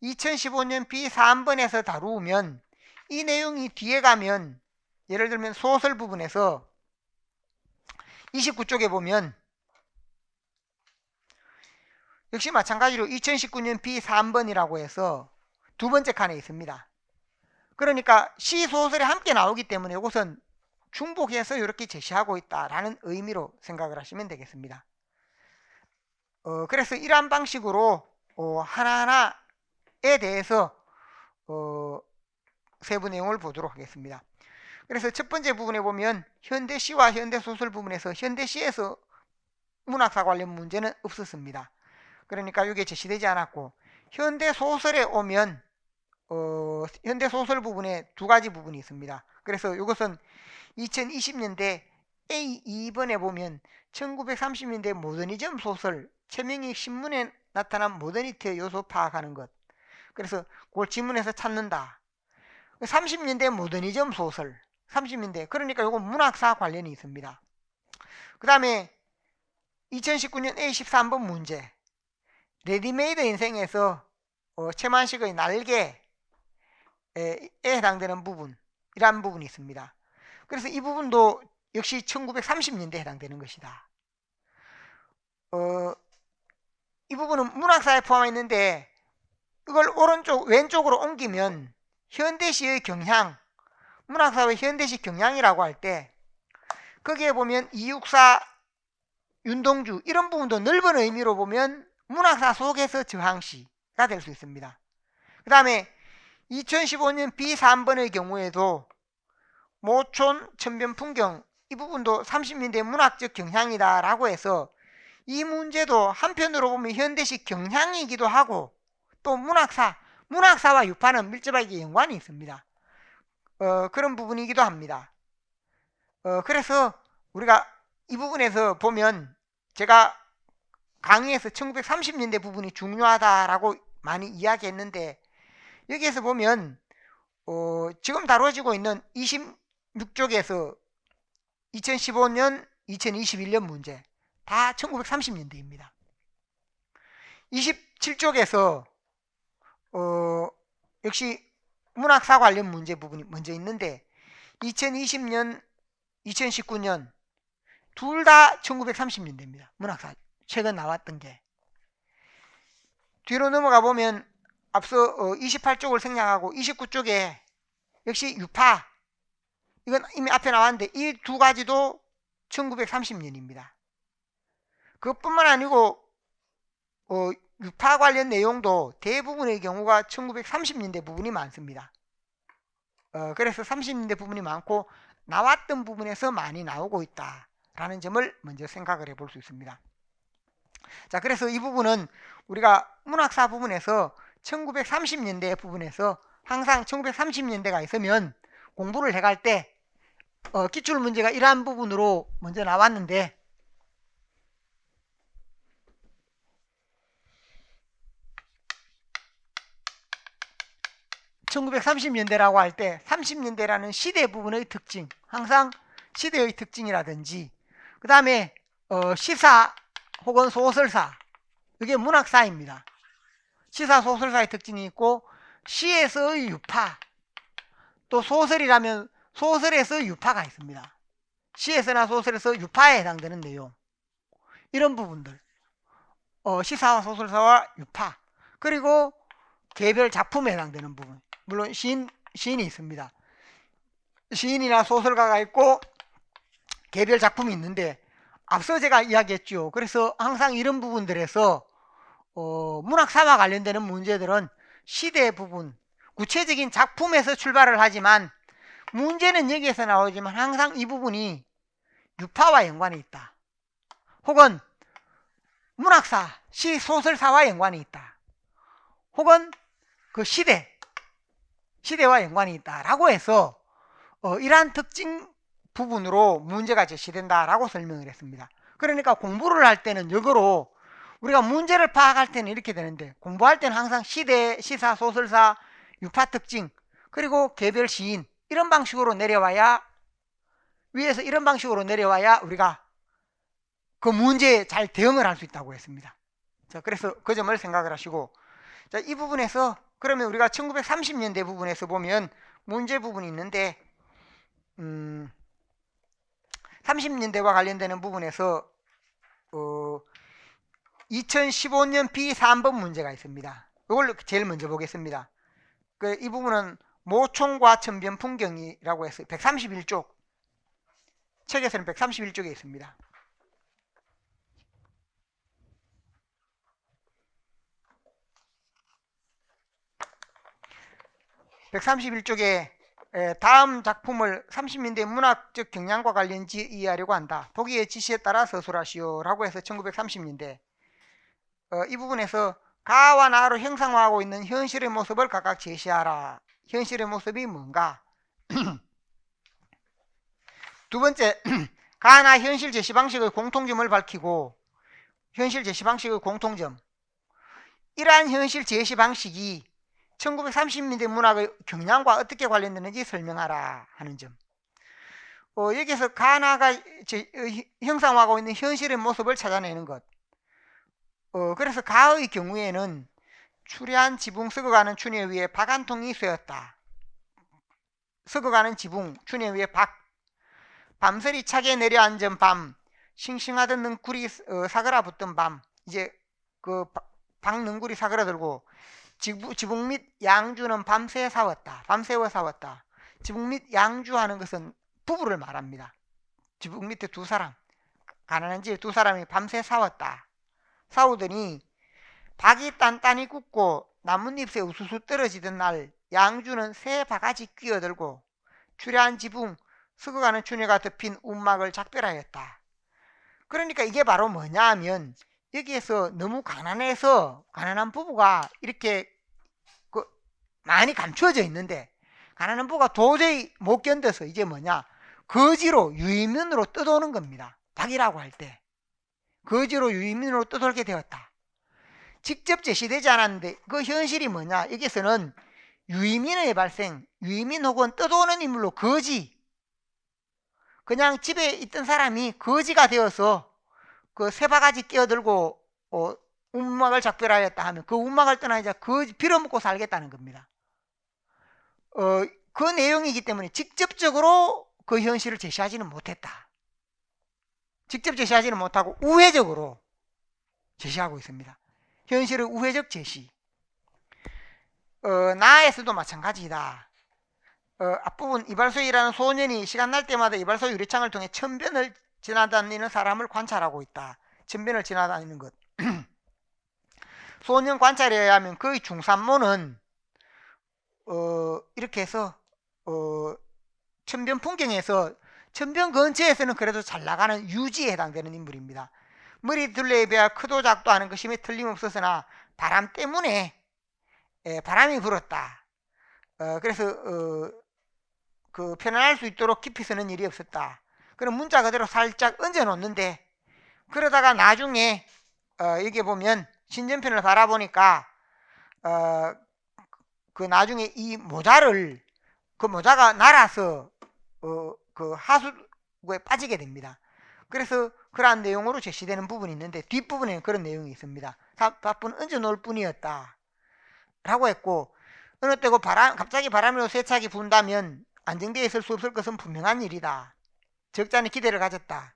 2015년 B3번에서 다루면 이 내용이 뒤에 가면 예를 들면 소설 부분에서 29쪽에 보면 역시 마찬가지로 2019년 B3번이라고 해서 두 번째 칸에 있습니다. 그러니까 시, 소설이 함께 나오기 때문에 이것은 중복해서 이렇게 제시하고 있다라는 의미로 생각을 하시면 되겠습니다. 그래서 이러한 방식으로 하나하나에 대해서 세부 내용을 보도록 하겠습니다. 그래서 첫 번째 부분에 보면 현대시와 현대소설 부분에서 현대시에서 문학사 관련 문제는 없었습니다. 그러니까 이게 제시되지 않았고 현대소설에 오면 현대소설 부분에 두 가지 부분이 있습니다. 그래서 이것은 2020년대 A2번에 보면 1930년대 모더니즘 소설 최명희 신문에 나타난 모더니티의 요소 파악하는 것. 그래서 그걸 지문에서 찾는다. 30년대 모더니즘 소설 30년대 그러니까 이건 문학사 관련이 있습니다. 그 다음에 2019년 A13번 문제 레디메이드 인생에서 최만식의 날개에 해당되는 부분 이러한 부분이 있습니다. 그래서 이 부분도 역시 1930년대에 해당되는 것이다. 이 부분은 문학사에 포함되어 있는데 이걸 왼쪽으로 옮기면 현대시의 경향, 문학사의 현대시 경향이라고 할 때 거기에 보면 264 윤동주 이런 부분도 넓은 의미로 보면 문학사 속에서 저항시가 될 수 있습니다. 그 다음에 2015년 B3번의 경우에도 모촌 천변풍경 이 부분도 30년대 문학적 경향이다 라고 해서 이 문제도 한편으로 보면 현대식 경향이기도 하고 또 문학사와 유파는 밀접하게 연관이 있습니다. 그런 부분이기도 합니다. 그래서 우리가 이 부분에서 보면 제가 강의에서 1930년대 부분이 중요하다라고 많이 이야기했는데 여기에서 보면 지금 다뤄지고 있는 26쪽에서 2015년 2021년 문제 다 1930년대입니다. 27쪽에서 역시 문학사 관련 문제 부분이 먼저 있는데 2020년 2019년 둘 다 1930년대입니다. 문학사 최근 나왔던 게 뒤로 넘어가 보면 앞서 28쪽을 생략하고 29쪽에 역시 유파 이건 이미 앞에 나왔는데 이 두 가지도 1930년입니다. 그것뿐만 아니고 유파 관련 내용도 대부분의 경우가 1930년대 부분이 많습니다. 그래서 30년대 부분이 많고 나왔던 부분에서 많이 나오고 있다라는 점을 먼저 생각을 해볼 수 있습니다. 자, 그래서 이 부분은 우리가 문학사 부분에서 1930년대 부분에서 항상 1930년대가 있으면 공부를 해갈 때 기출문제가 이러한 부분으로 먼저 나왔는데 1930년대라고 할 때 30년대라는 시대 부분의 특징, 항상 시대의 특징이라든지 그 다음에 시사 혹은 소설사, 이게 문학사입니다. 시사 소설사의 특징이 있고 시에서의 유파, 또 소설이라면 소설에서 유파가 있습니다. 시에서나 소설에서 유파에 해당되는 내용, 이런 부분들, 시사와 소설사와 유파, 그리고 개별 작품에 해당되는 부분, 물론 시인이 있습니다. 시인이나 소설가가 있고 개별 작품이 있는데 앞서 제가 이야기했죠. 그래서 항상 이런 부분들에서 문학사와 관련되는 문제들은 시대 부분, 구체적인 작품에서 출발을 하지만 문제는 여기에서 나오지만 항상 이 부분이 유파와 연관이 있다. 혹은 문학사, 시, 소설사와 연관이 있다. 혹은 그 시대와 연관이 있다라고 해서 이러한 특징 부분으로 문제가 제시된다라고 설명을 했습니다. 그러니까 공부를 할 때는 역으로 우리가 문제를 파악할 때는 이렇게 되는데, 공부할 때는 항상 시대, 시사, 소설사, 유파 특징, 그리고 개별 시인, 이런 방식으로 내려와야, 위에서 이런 방식으로 내려와야 우리가 그 문제에 잘 대응을 할 수 있다고 했습니다. 자, 그래서 그 점을 생각을 하시고, 자, 이 부분에서 그러면 우리가 1930년대 부분에서 보면 문제 부분이 있는데 30년대와 관련되는 부분에서 2015년 B3번 문제가 있습니다. 이걸 제일 먼저 보겠습니다. 이 부분은 모총과 천변 풍경이라고 해서 131쪽, 책에서는 131쪽에 있습니다. 131쪽에 다음 작품을 30년대 문학적 경향과 관련지 이해하려고 한다. 보기의 지시에 따라 서술하시오 라고 해서 1930년대 이 부분에서 가와 나로 형상화하고 있는 현실의 모습을 각각 제시하라. 현실의 모습이 뭔가? 두 번째, 가나 현실 제시 방식의 공통점을 밝히고, 현실 제시 방식의 공통점, 이러한 현실 제시 방식이 1930년대 문학의 경향과 어떻게 관련되는지 설명하라 하는 점. 여기서 가나가 형상화하고 있는 현실의 모습을 찾아내는 것. 그래서 가의 경우에는 추리한 지붕 썩어가는 춘에 위에 박 한 통이 쇠었다. 썩어가는 지붕 춘에 위에 박, 밤설이 차게 내려앉은 밤, 싱싱하던 능굴이 사그라붙던 밤, 이제 그 박 능굴이 사그라들고 지붕 및 양주는 밤새 싸웠다. 밤새워 싸웠다. 지붕 및 양주하는 것은 부부를 말합니다. 지붕 밑에 두 사람, 가난한 집에 두 사람이 밤새 싸웠다. 싸우더니 박이 단단히 굳고 나뭇잎새 우수수 떨어지던 날 양주는 새 바가지 끼어들고 추레한 지붕 썩어가는 춘해가 덮인 움막을 작별하였다. 그러니까 이게 바로 뭐냐 하면, 여기에서 너무 가난해서 가난한 부부가 이렇게 많이 감추어져 있는데, 가난한 부부가 도저히 못 견뎌서 이제 뭐냐, 거지로 유인민으로 떠도는 겁니다. 박이라고 할 때 거지로 유인민으로 떠돌게 되었다. 직접 제시되지 않았는데 그 현실이 뭐냐, 여기서는 유인민의 발생, 유인민 혹은 떠도는 인물로 거지, 그냥 집에 있던 사람이 거지가 되어서 그 새 바가지 끼어들고 움막을 작별하였다 하면 그 움막을 떠나 이제 빌어먹고 살겠다는 겁니다. 그 내용이기 때문에 직접적으로 그 현실을 제시하지는 못했다. 직접 제시하지는 못하고 우회적으로 제시하고 있습니다. 현실의 우회적 제시. 나에서도 마찬가지다. 앞부분 이발소이라는 소년이 시간 날 때마다 이발소 유리창을 통해 천변을 지나다니는 사람을 관찰하고 있다. 천변을 지나다니는 것. 소년 관찰에 의하면 그의 중산모는 이렇게 해서 천변 풍경에서 천변 근처에서는 그래도 잘 나가는 유지에 해당되는 인물입니다. 머리 둘레에 비하여 크도 작도 하는 것임에 틀림없었으나 바람 때문에 바람이 불었다. 그래서 그 편안할 수 있도록 깊이 서는 일이 없었다. 그럼 문자 그대로 살짝 얹어 놓는데, 그러다가 나중에 여기 보면 신전편을 바라보니까 그 나중에 이 모자를 그 모자가 날아서 그 하수구에 빠지게 됩니다. 그래서 그러한 내용으로 제시되는 부분이 있는데 뒷부분에는 그런 내용이 있습니다. 바쁜 얹어 놓을 뿐이었다 라고 했고, 어느 때고 갑자기 바람으로 세차게 분다면 안정되어 있을 수 없을 것은 분명한 일이다. 적잖은 기대를 가졌다.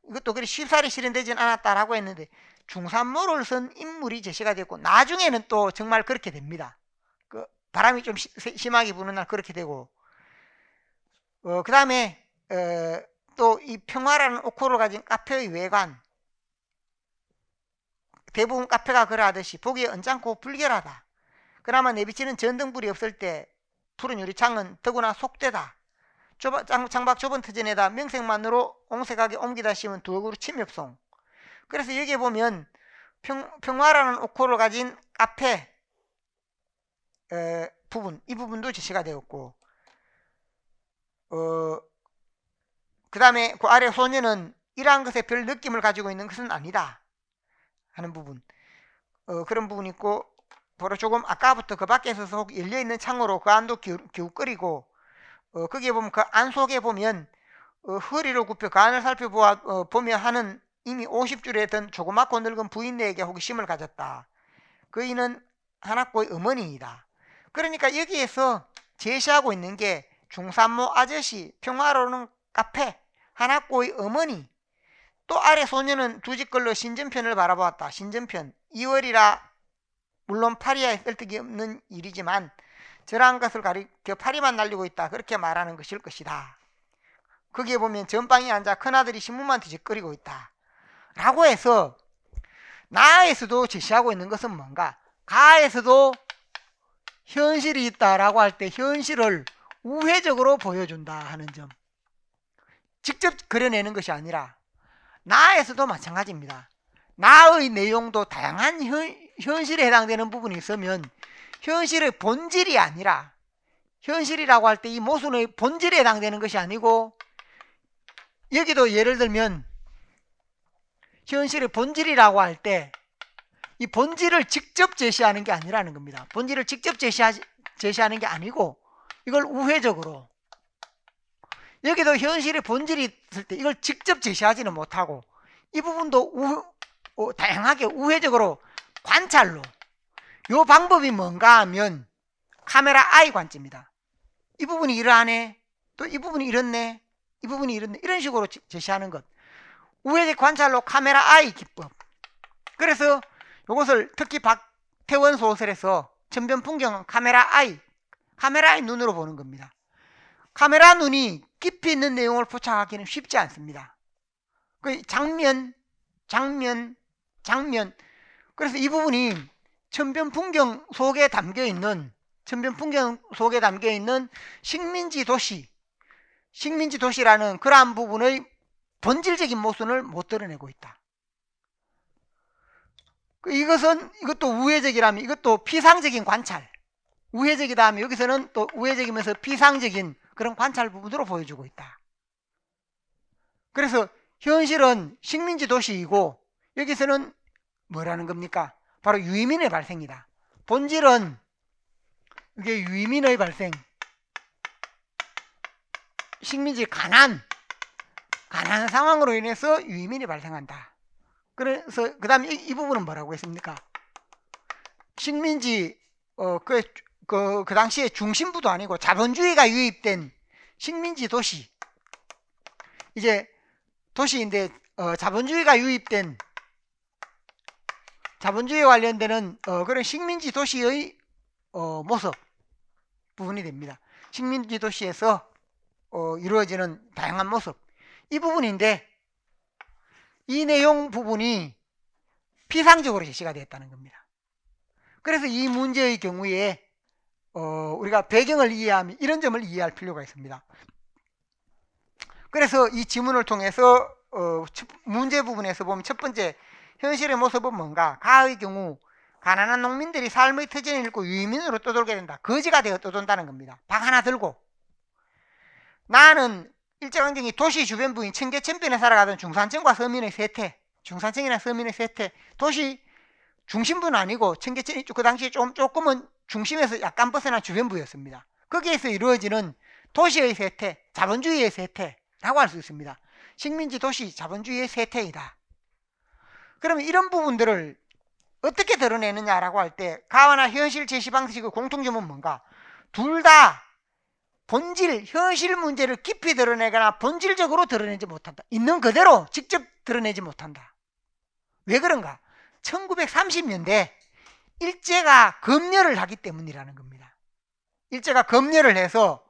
이것도 그리 쉽사리 실현되진 않았다라고 했는데 중산모를 쓴 인물이 제시가 됐고, 나중에는 또 정말 그렇게 됩니다. 그 바람이 좀 심하게 부는 날 그렇게 되고, 그 다음에 또 이 평화라는 옥호를 가진 카페의 외관, 대부분 카페가 그러하듯이 보기에 언짢고 불결하다. 그나마 내비치는 전등불이 없을 때 푸른 유리창은 더구나 속되다. 창밖 좁은 터전에다 명색만으로 옹색하게 옮기다 심은 두어구로 침엽송. 그래서 여기에 보면 평화라는 옥호를 가진 카페 부분, 이 부분도 제시가 되었고, 그 다음에 그 아래 소녀는 이러한 것에 별 느낌을 가지고 있는 것은 아니다 하는 부분, 그런 부분이 있고, 바로 조금 아까부터 그 밖에 서서 열려있는 창으로 그 안도 기웃거리고, 거기에 보면 그 안 속에 보면 허리를 굽혀 그 안을 살펴보며 하는 이미 50줄에 든 조그맣고 늙은 부인네에게 호기심을 가졌다. 그이는 하나꼬의 어머니이다. 그러니까 여기에서 제시하고 있는 게 중산모 아저씨, 평화로운 카페, 하나꼬의 어머니, 또 아래 소녀는 두 집 걸로 신전편을 바라보았다. 신전편, 2월이라 물론 파리에 설득이 없는 일이지만 저러한 것을 가리켜 파리만 날리고 있다, 그렇게 말하는 것일 것이다. 거기에 보면 전방에 앉아 큰아들이 신문만 뒤적거리고 있다 라고 해서 나에서도 제시하고 있는 것은 뭔가, 가에서도 현실이 있다라고 할 때 현실을 우회적으로 보여준다 하는 점, 직접 그려내는 것이 아니라 나에서도 마찬가지입니다. 나의 내용도 다양한 현실에 해당되는 부분이 있으면 현실의 본질이 아니라, 현실이라고 할 때 이 모순의 본질에 해당되는 것이 아니고, 여기도 예를 들면 현실의 본질이라고 할 때 이 본질을 직접 제시하는 게 아니라는 겁니다. 본질을 직접 제시하는 게 아니고 이걸 우회적으로, 여기도 현실의 본질이 있을 때 이걸 직접 제시하지는 못하고 이 부분도 다양하게 우회적으로 관찰로, 이 방법이 뭔가 하면 카메라 아이 관점입니다. 이 부분이 이러하네, 또 이 부분이 이렇네, 이 부분이 이렇네, 이런 식으로 제시하는 것, 우회적 관찰로 카메라 아이 기법. 그래서 이것을 특히 박태원 소설에서 천변풍경은 카메라 아이 눈으로 보는 겁니다. 카메라 눈이 깊이 있는 내용을 포착하기는 쉽지 않습니다. 그 장면, 그래서 이 부분이 천변풍경 속에 담겨 있는 식민지 도시라는 그러한 부분의 본질적인 모순을 못 드러내고 있다. 이것도 우회적이라면 이것도 피상적인 관찰, 우회적이다 하면 여기서는 또 우회적이면서 피상적인 그런 관찰 부분으로 보여주고 있다. 그래서 현실은 식민지 도시이고 여기서는 뭐라는 겁니까? 바로 유의민의 발생이다. 본질은 이게 유의민의 발생, 식민지 가난한 상황으로 인해서 유의민이 발생한다. 그래서 그 다음에 이 부분은 뭐라고 했습니까? 식민지 그 당시에 중심부도 아니고 자본주의가 유입된 식민지 도시, 이제 도시인데 자본주의가 유입된 자본주의에 관련되는 그런 식민지 도시의 모습 부분이 됩니다. 식민지 도시에서 이루어지는 다양한 모습, 이 부분인데 이 내용 부분이 피상적으로 제시가 되었다는 겁니다. 그래서 이 문제의 경우에 우리가 배경을 이해하면 이런 점을 이해할 필요가 있습니다. 그래서 이 지문을 통해서 문제 부분에서 보면 첫 번째, 현실의 모습은 뭔가? 가의 경우 가난한 농민들이 삶의 터전을 잃고 유민으로 떠돌게 된다. 거지가 되어 떠돈다는 겁니다. 방 하나 들고. 나는 일제강점기 도시 주변 부인 청계천변에 살아가던 중산층과 서민의 세태, 중산층이나 서민의 세태, 도시 중심부는 아니고 청계천 이쪽 그 당시에 조금은 중심에서 약간 벗어난 주변부였습니다. 거기에서 이루어지는 도시의 쇠퇴, 자본주의의 쇠퇴라고 할 수 있습니다. 식민지 도시 자본주의의 쇠퇴이다. 그러면 이런 부분들을 어떻게 드러내느냐라고 할 때 가화나 현실 제시 방식의 공통점은 뭔가? 둘 다 본질, 현실 문제를 깊이 드러내거나 본질적으로 드러내지 못한다. 있는 그대로 직접 드러내지 못한다. 왜 그런가? 1930년대 일제가 검열을 하기 때문이라는 겁니다. 일제가 검열을 해서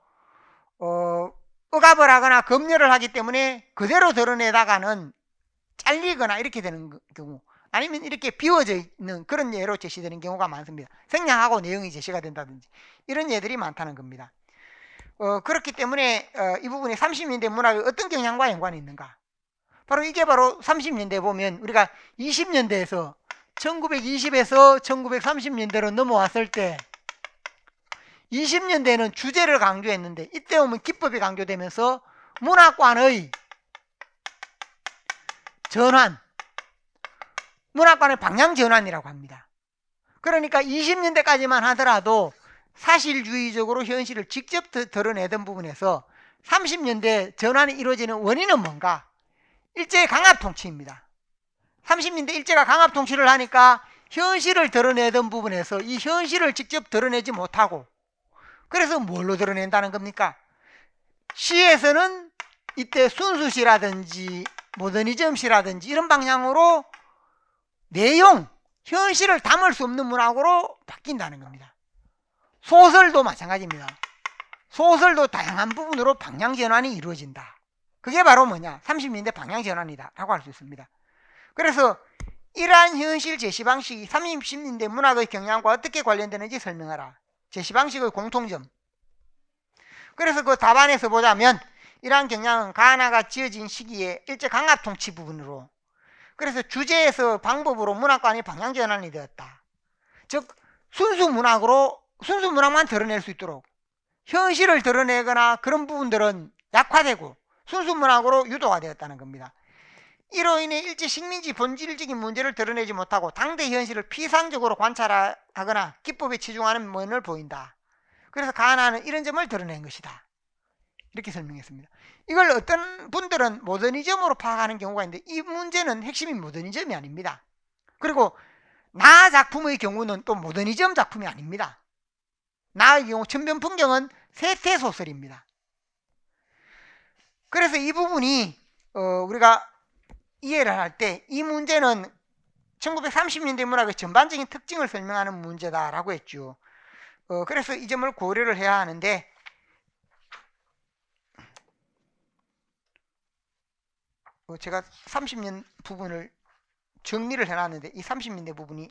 억압을 하거나 검열을 하기 때문에 그대로 드러내다가는 잘리거나 이렇게 되는 경우, 아니면 이렇게 비워져 있는 그런 예로 제시되는 경우가 많습니다. 생략하고 내용이 제시가 된다든지 이런 예들이 많다는 겁니다. 그렇기 때문에 이 부분이 30년대 문학의 어떤 경향과 연관이 있는가? 바로 이게 바로 30년대 보면 우리가 20년대에서 1920에서 1930년대로 넘어왔을 때 20년대에는 주제를 강조했는데 이때 오면 기법이 강조되면서 문학관의 전환, 문학관의 방향 전환이라고 합니다. 그러니까 20년대까지만 하더라도 사실주의적으로 현실을 직접 드러내던 부분에서 30년대 전환이 이루어지는 원인은 뭔가? 일제의 강압통치입니다. 30년대 일제가 강압통치를 하니까 현실을 드러내던 부분에서 이 현실을 직접 드러내지 못하고, 그래서 뭘로 드러낸다는 겁니까? 시에서는 이때 순수시라든지 모더니즘시라든지 이런 방향으로 내용, 현실을 담을 수 없는 문학으로 바뀐다는 겁니다. 소설도 마찬가지입니다. 소설도 다양한 부분으로 방향전환이 이루어진다. 그게 바로 뭐냐? 30년대 방향전환이다 라고 할 수 있습니다. 그래서 이러한 현실 제시 방식이 30년대 문학의 경향과 어떻게 관련되는지 설명하라. 제시 방식의 공통점. 그래서 그 답안에서 보자면 이러한 경향은 가나가 지어진 시기에 일제 강압통치 부분으로, 그래서 주제에서 방법으로 문학관이 방향전환이 되었다. 즉 순수 문학만 드러낼 수 있도록 현실을 드러내거나 그런 부분들은 약화되고 순수 문학으로 유도가 되었다는 겁니다. 이로 인해 일제 식민지 본질적인 문제를 드러내지 못하고 당대 현실을 피상적으로 관찰하거나 기법에 치중하는 면을 보인다. 그래서 가나는 이런 점을 드러낸 것이다. 이렇게 설명했습니다. 이걸 어떤 분들은 모더니즘으로 파악하는 경우가 있는데 이 문제는 핵심이 모더니즘이 아닙니다. 그리고 나 작품의 경우는 또 모더니즘 작품이 아닙니다. 나의 경우 천변풍경은 세태소설입니다. 그래서 이 부분이 우리가 이해를 할 때 이 문제는 1930년대 문학의 전반적인 특징을 설명하는 문제다라고 했죠. 그래서 이 점을 고려를 해야 하는데, 제가 30년 부분을 정리를 해놨는데 이 30년대 부분이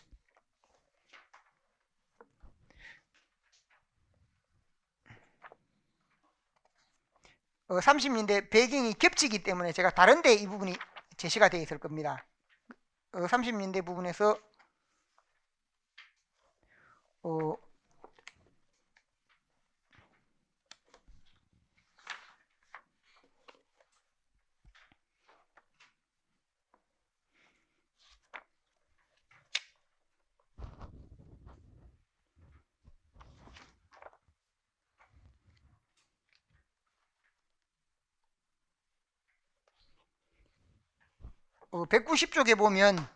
30년대 배경이 겹치기 때문에 제가 다른데 이 부분이 제시가 되어 있을 겁니다. 30년대 부분에서 190쪽에 보면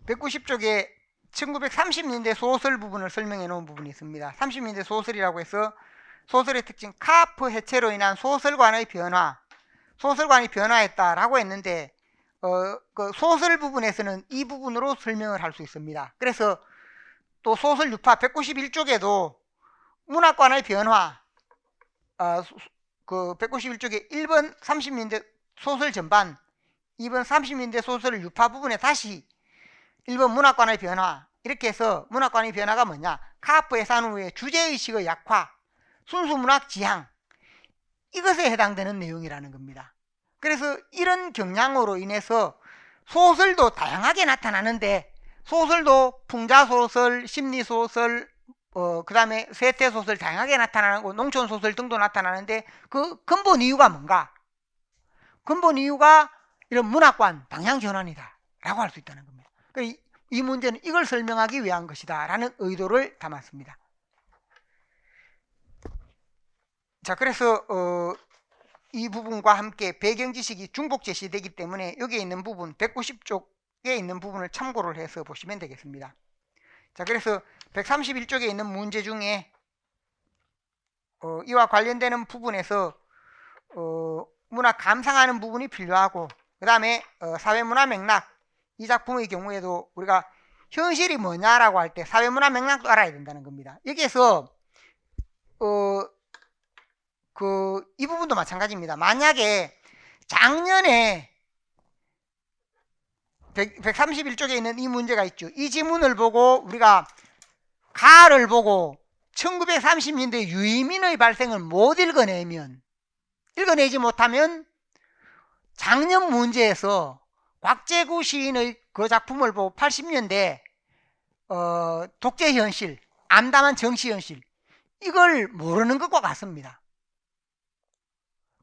190쪽에 1930년대 소설 부분을 설명해 놓은 부분이 있습니다. 30년대 소설이라고 해서 소설의 특징, 카프 해체로 인한 소설관의 변화, 소설관이 변화했다라고 했는데 그 소설 부분에서는 이 부분으로 설명을 할 수 있습니다. 그래서 또 소설 유파 191쪽에도 문학관의 변화, 그 191쪽에 1번 30년대 소설 전반, 2번 30년대 소설 유파 부분에 다시 1번 문학관의 변화, 이렇게 해서 문학관의 변화가 뭐냐? 카프 해산 후에 주제의식의 약화, 순수문학 지향, 이것에 해당되는 내용이라는 겁니다. 그래서 이런 경향으로 인해서 소설도 다양하게 나타나는데, 소설도 풍자소설, 심리소설, 그 다음에 세태소설 다양하게 나타나고 농촌소설 등도 나타나는데 그 근본 이유가 뭔가? 근본 이유가 이런 문학관 방향 전환이다 라고 할 수 있다는 겁니다. 이 문제는 이걸 설명하기 위한 것이다 라는 의도를 담았습니다. 자, 그래서 이 부분과 함께 배경 지식이 중복 제시되기 때문에 여기에 있는 부분 190쪽에 있는 부분을 참고를 해서 보시면 되겠습니다. 자, 그래서 131쪽에 있는 문제 중에 이와 관련되는 부분에서 문학 감상하는 부분이 필요하고, 그 다음에 사회문화 맥락, 이 작품의 경우에도 우리가 현실이 뭐냐라고 할 때 사회문화 맥락도 알아야 된다는 겁니다. 여기에서 이 부분도 마찬가지입니다. 만약에 작년에 131쪽에 있는 이 문제가 있죠. 이 지문을 보고 우리가 가를 보고 1930년대 유의민의 발생을 못 읽어내지 못하면 작년 문제에서 곽재구 시인의 그 작품을 보고 80년대 독재현실, 암담한 정치현실, 이걸 모르는 것과 같습니다.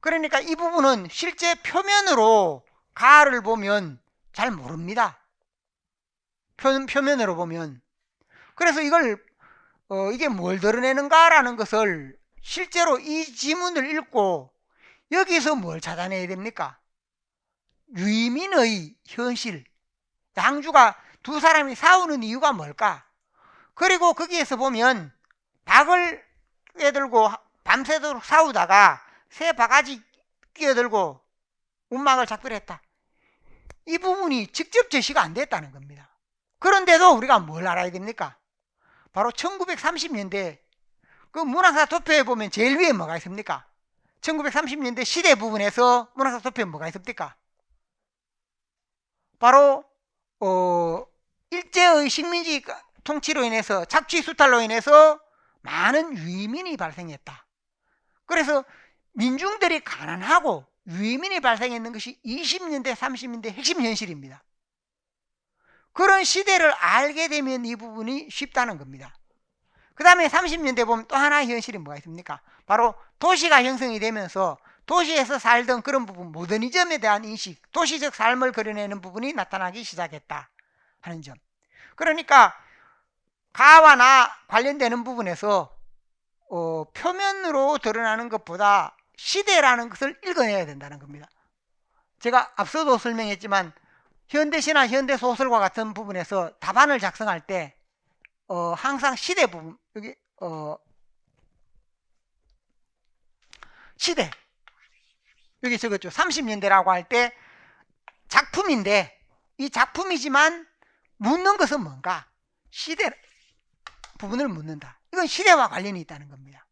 그러니까 이 부분은 실제 표면으로 가를 보면 잘 모릅니다. 표면으로 보면. 그래서 이게 뭘 드러내는가라는 것을 실제로 이 지문을 읽고 여기서 뭘 찾아내야 됩니까? 유의민의 현실, 양주가 두 사람이 싸우는 이유가 뭘까? 그리고 거기에서 보면 닭을 끼어들고 밤새도록 싸우다가 새 바가지 끼어들고 운막을 작별했다. 이 부분이 직접 제시가 안 됐다는 겁니다. 그런데도 우리가 뭘 알아야 됩니까? 바로 1930년대 그 문학사 도표에 보면 제일 위에 뭐가 있습니까? 1930년대 시대 부분에서 문학사 도표에 뭐가 있습니까? 바로 일제의 식민지 통치로 인해서, 착취 수탈로 인해서 많은 유의민이 발생했다. 그래서 민중들이 가난하고 유의민이 발생했는 것이 20년대 30년대 핵심 현실입니다. 그런 시대를 알게 되면 이 부분이 쉽다는 겁니다. 그 다음에 30년대 보면 또 하나의 현실이 뭐가 있습니까? 바로 도시가 형성이 되면서 도시에서 살던 그런 부분, 모더니즘에 대한 인식, 도시적 삶을 그려내는 부분이 나타나기 시작했다 하는 점. 그러니까 가와 나 관련되는 부분에서 표면으로 드러나는 것보다 시대라는 것을 읽어내야 된다는 겁니다. 제가 앞서도 설명했지만 현대시나 현대소설과 같은 부분에서 답안을 작성할 때 항상 시대 부분, 여기 시대 여기 적었죠. 30년대라고 할 때 작품인데 이 작품이지만 묻는 것은 뭔가? 시대 부분을 묻는다. 이건 시대와 관련이 있다는 겁니다.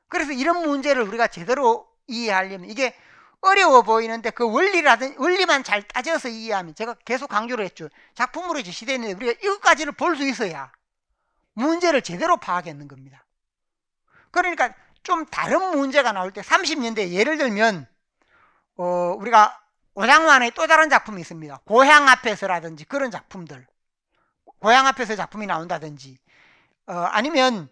그래서 이런 문제를 우리가 제대로 이해하려면, 이게 어려워 보이는데 그 원리만 잘 따져서 이해하면, 제가 계속 강조를 했죠. 작품으로 제시되어 있는데 우리가 이것까지를 볼 수 있어야 문제를 제대로 파악했는 겁니다. 그러니까 좀 다른 문제가 나올 때 30년대 예를 들면 우리가 오장만의 또 다른 작품이 있습니다. 고향 앞에서라든지 그런 작품들, 고향 앞에서 작품이 나온다든지 아니면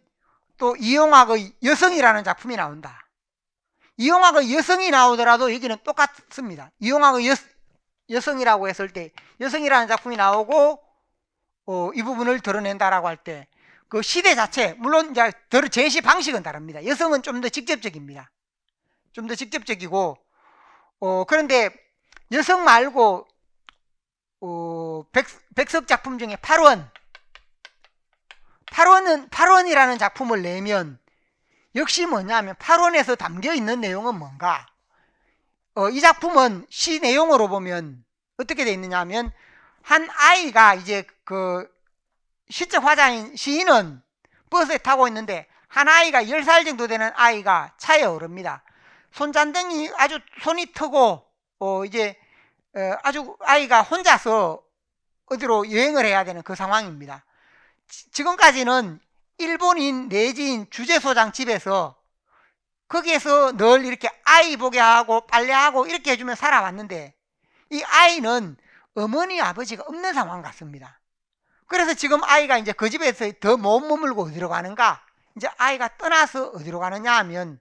또 이용학의 여성이라는 작품이 나온다. 이용학의 여성이 나오더라도 여기는 똑같습니다. 이용학의 여성이라고 했을 때 여성이라는 작품이 나오고 이 부분을 드러낸다라고 할 때 그 시대 자체, 물론 이제 제시 방식은 다릅니다. 여성은 좀 더 직접적입니다. 좀 더 직접적이고 그런데 여성 말고 백석 작품 중에 8원이라는 작품을 내면 역시 뭐냐면 8원에서 담겨 있는 내용은 뭔가? 이 작품은 시 내용으로 보면 어떻게 되어 있느냐 하면 한 아이가 이제 그 시적 화자인 시인은 버스에 타고 있는데 한 아이가 10살 정도 되는 아이가 차에 오릅니다. 손잔등이 아주 손이 트고 이제 아주 아이가 혼자서 어디로 여행을 해야 되는 그 상황입니다. 지금까지는 일본인 내지인 주재소장 집에서 거기에서 늘 이렇게 아이 보게 하고 빨래하고 이렇게 해주면 살아왔는데 이 아이는 어머니 아버지가 없는 상황 같습니다. 그래서 지금 아이가 이제 그 집에서 더 못 머물고 어디로 가는가? 이제 아이가 떠나서 어디로 가느냐 하면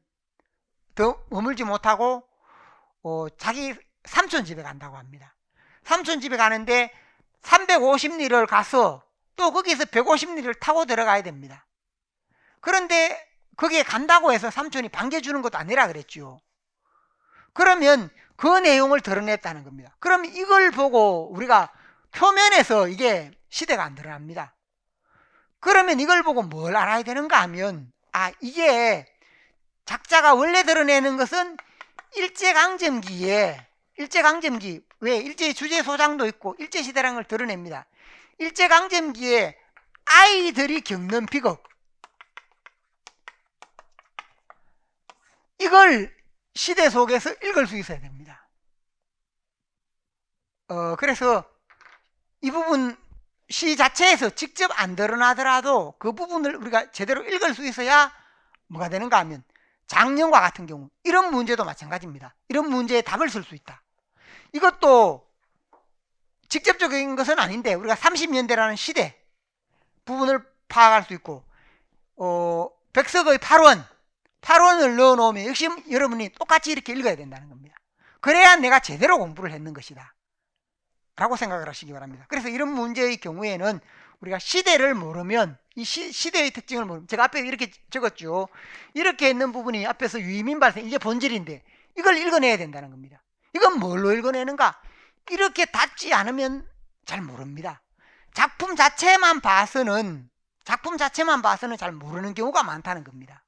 더 머물지 못하고 자기 삼촌 집에 간다고 합니다. 삼촌 집에 가는데 350리를 가서 또 거기서 150리를 타고 들어가야 됩니다. 그런데 거기에 간다고 해서 삼촌이 반겨주는 것도 아니라 그랬죠. 그러면 그 내용을 드러냈다는 겁니다. 그럼 이걸 보고 우리가 표면에서 이게 시대가 안 드러납니다. 그러면 이걸 보고 뭘 알아야 되는가 하면, 이게 작자가 원래 드러내는 것은 일제강점기, 왜 일제 주재 소장도 있고 일제시대라는 걸 드러냅니다. 일제강점기에 아이들이 겪는 비극, 이걸 시대 속에서 읽을 수 있어야 됩니다. 그래서 이 부분 시 자체에서 직접 안 드러나더라도 그 부분을 우리가 제대로 읽을 수 있어야 뭐가 되는가 하면, 작년과 같은 경우 이런 문제도 마찬가지입니다. 이런 문제에 답을 쓸 수 있다. 이것도 직접적인 것은 아닌데 우리가 30년대라는 시대 부분을 파악할 수 있고, 백석의 8원을 넣어놓으면 역시 여러분이 똑같이 이렇게 읽어야 된다는 겁니다. 그래야 내가 제대로 공부를 했는 것이다 라고 생각을 하시기 바랍니다. 그래서 이런 문제의 경우에는 우리가 시대를 모르면, 이 시대의 특징을 모르면, 제가 앞에 이렇게 적었죠. 이렇게 있는 부분이 앞에서 유의민 발생, 이게 본질인데 이걸 읽어내야 된다는 겁니다. 이건 뭘로 읽어내는가? 이렇게 닿지 않으면 잘 모릅니다. 작품 자체만 봐서는 잘 모르는 경우가 많다는 겁니다.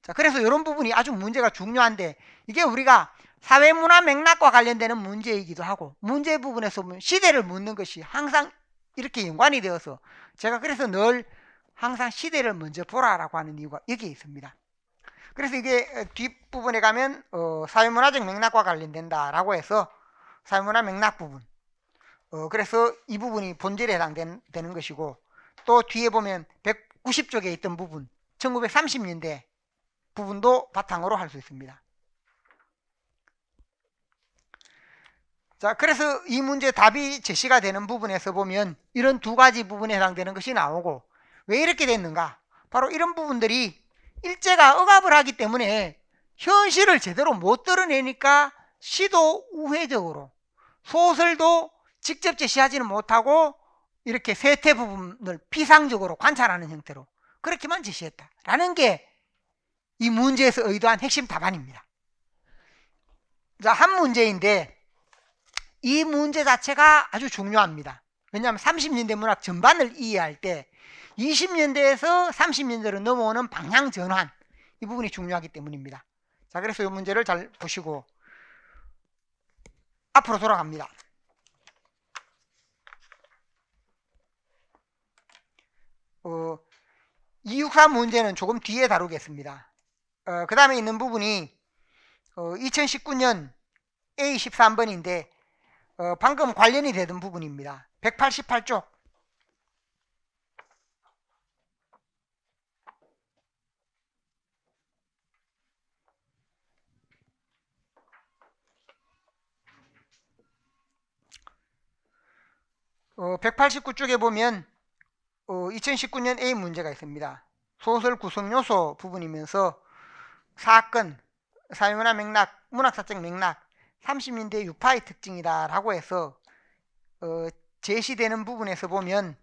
자, 그래서 이런 부분이 아주 문제가 중요한데, 이게 우리가 사회문화 맥락과 관련되는 문제이기도 하고, 문제 부분에서 보면 시대를 묻는 것이 항상 이렇게 연관이 되어서 제가 그래서 늘 항상 시대를 먼저 보라라고 하는 이유가 여기에 있습니다. 그래서 이게 뒷부분에 가면 사회문화적 맥락과 관련된다라고 해서 사회문화 맥락 부분, 그래서 이 부분이 본질에 해당되는 것이고, 또 뒤에 보면 190쪽에 있던 부분 1930년대 부분도 바탕으로 할 수 있습니다. 자, 그래서 이 문제 답이 제시가 되는 부분에서 보면 이런 두 가지 부분에 해당되는 것이 나오고, 왜 이렇게 됐는가? 바로 이런 부분들이 일제가 억압을 하기 때문에 현실을 제대로 못 드러내니까 시도 우회적으로, 소설도 직접 제시하지는 못하고 이렇게 세태 부분을 피상적으로 관찰하는 형태로 그렇게만 제시했다라는 게 이 문제에서 의도한 핵심 답안입니다. 자, 한 문제인데 이 문제 자체가 아주 중요합니다. 왜냐하면 30년대 문학 전반을 이해할 때 20년대에서 30년대로 넘어오는 방향 전환, 이 부분이 중요하기 때문입니다. 자, 그래서 이 문제를 잘 보시고 앞으로 돌아갑니다. 263 문제는 조금 뒤에 다루겠습니다. 그 다음에 있는 부분이 2019년 A13번인데 방금 관련이 되던 부분입니다. 188쪽. 어, 189쪽에 보면 2019년 A 문제가 있습니다. 소설 구성 요소 부분이면서 사건, 사회문화 맥락, 문학사적 맥락, 30년대 유파의 특징이다 라고 해서 제시되는 부분에서 보면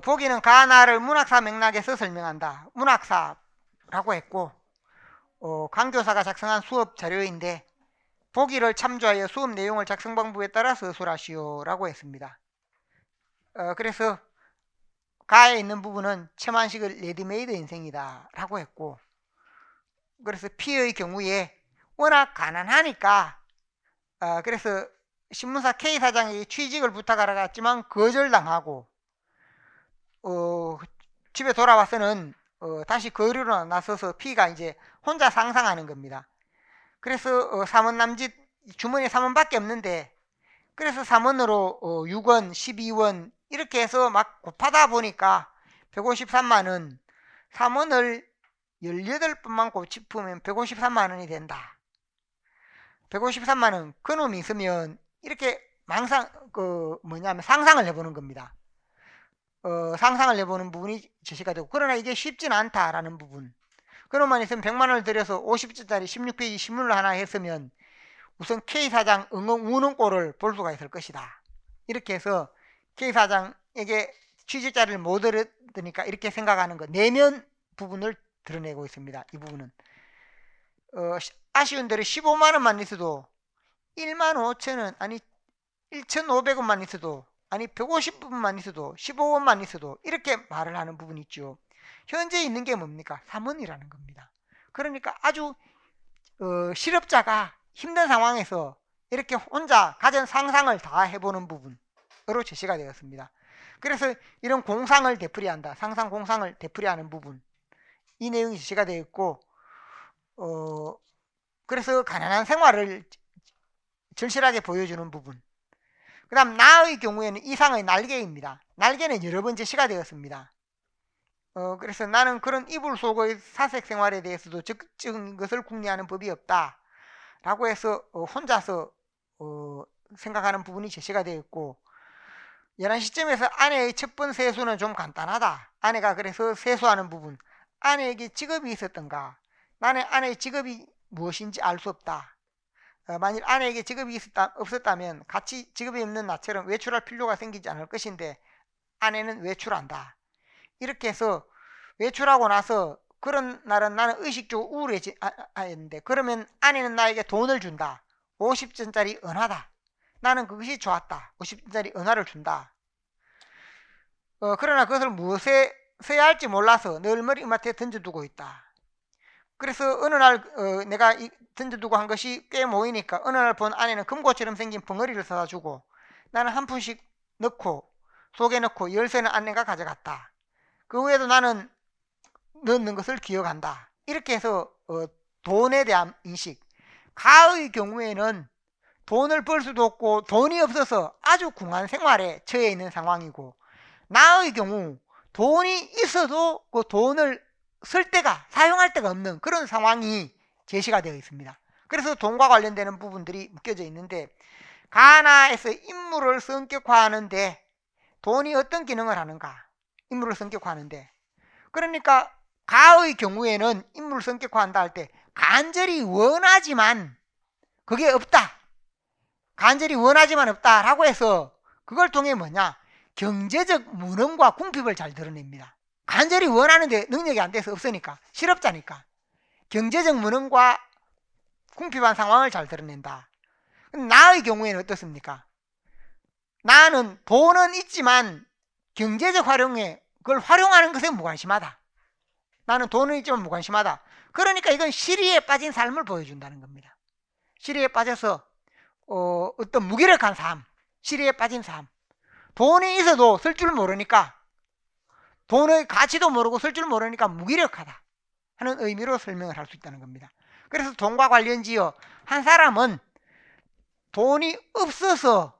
보기는 가나를 문학사 맥락에서 설명한다, 문학사라고 했고, 강교사가 작성한 수업 자료인데 보기를 참조하여 수업 내용을 작성 방법에 따라 서술하시오 라고 했습니다. 그래서 가에 있는 부분은 최만식의 레디메이드 인생이다 라고 했고, 그래서 P의 경우에 워낙 가난하니까 그래서 신문사 K사장에게 취직을 부탁하러 갔지만 거절당하고 집에 돌아와서는 다시 거리로 나서서 P가 이제 혼자 상상하는 겁니다. 그래서 삼원남짓 주머니에 3원밖에 없는데, 그래서 3원으로 6원, 12원 이렇게 해서 막 곱하다 보니까 153만원, 3원을 18번만 곱짚으면 153만원이 된다. 153만원 그놈이 있으면 이렇게 상상을 해보는 겁니다. 상상을 해보는 부분이 제시가 되고, 그러나 이게 쉽진 않다라는 부분. 그놈만 있으면 100만원을 들여서 50자짜리 16페이지 신문을 하나 했으면 우선 K사장 우는 꼴을 볼 수가 있을 것이다. 이렇게 해서 K사장에게 취직자를 못 얻으니까 이렇게 생각하는 것, 내면 부분을 드러내고 있습니다. 이 부분은 아쉬운 대로 15만원만 있어도 1만 5천원 아니 1,500원만 있어도 아니 150분만 있어도 15원만 있어도 이렇게 말을 하는 부분이 있죠. 현재 있는 게 뭡니까? 3원이라는 겁니다. 그러니까 아주 실업자가 힘든 상황에서 이렇게 혼자 가진 상상을 다 해보는 부분으로 제시가 되었습니다. 그래서 이런 공상을 되풀이한다. 상상 공상을 되풀이하는 부분, 이 내용이 제시가 되어 있고 그래서 가난한 생활을 절실하게 보여주는 부분. 그 다음 나의 경우에는 이상의 날개입니다. 날개는 여러 번 제시가 되었습니다. 그래서 나는 그런 이불 속의 사색 생활에 대해서도 적극적인 것을 궁리하는 법이 없다 라고 해서 혼자서 생각하는 부분이 제시가 되어 있고, 11시점에서 아내의 첫 번 세수는 좀 간단하다. 아내가 그래서 세수하는 부분, 아내에게 직업이 있었던가, 나는 아내의 직업이 무엇인지 알 수 없다. 만일 아내에게 직업이 없었다면 같이 직업이 없는 나처럼 외출할 필요가 생기지 않을 것인데 아내는 외출한다. 이렇게 해서 외출하고 나서 그런 날은 나는 의식적으로 우울해졌는데 그러면 아내는 나에게 돈을 준다. 50전짜리 은하다. 나는 그것이 좋았다. 50전짜리 은하를 준다. 그러나 그것을 무엇에 써야 할지 몰라서 늘 머리맡에 던져두고 있다. 그래서 어느 날 내가 던져두고 한 것이 꽤 모이니까 어느 날 본 아내는 금고처럼 생긴 벙어리를 사다 주고 나는 한 푼씩 넣고 속에 넣고 열쇠는 아내가 가져갔다. 그 후에도 나는 넣는 것을 기억한다. 이렇게 해서 돈에 대한 인식. 가의 경우에는 돈을 벌 수도 없고 돈이 없어서 아주 궁한 생활에 처해 있는 상황이고, 나의 경우 돈이 있어도 그 돈을 쓸 때가, 사용할 데가 없는 그런 상황이 제시가 되어 있습니다. 그래서 돈과 관련되는 부분들이 묶여져 있는데, 가나에서 인물을 성격화하는데 돈이 어떤 기능을 하는가? 인물을 성격화하는데, 그러니까 가의 경우에는 인물을 성격화한다 할 때 간절히 원하지만 그게 없다, 간절히 원하지만 없다라고 해서 그걸 통해 뭐냐? 경제적 무능과 궁핍을 잘 드러냅니다. 간절히 원하는데 능력이 안 돼서 없으니까, 실업자니까 경제적 무능과 궁핍한 상황을 잘 드러낸다. 나의 경우에는 어떻습니까? 나는 돈은 있지만 경제적 활용에, 그걸 활용하는 것에 무관심하다. 나는 돈은 있지만 무관심하다. 그러니까 이건 시리에 빠진 삶을 보여준다는 겁니다. 시리에 빠져서 어떤 무기력한 삶, 시리에 빠진 삶. 돈이 있어도 쓸 줄 모르니까, 돈의 가치도 모르고 쓸 줄 모르니까 무기력하다 하는 의미로 설명을 할 수 있다는 겁니다. 그래서 돈과 관련지어 한 사람은 돈이 없어서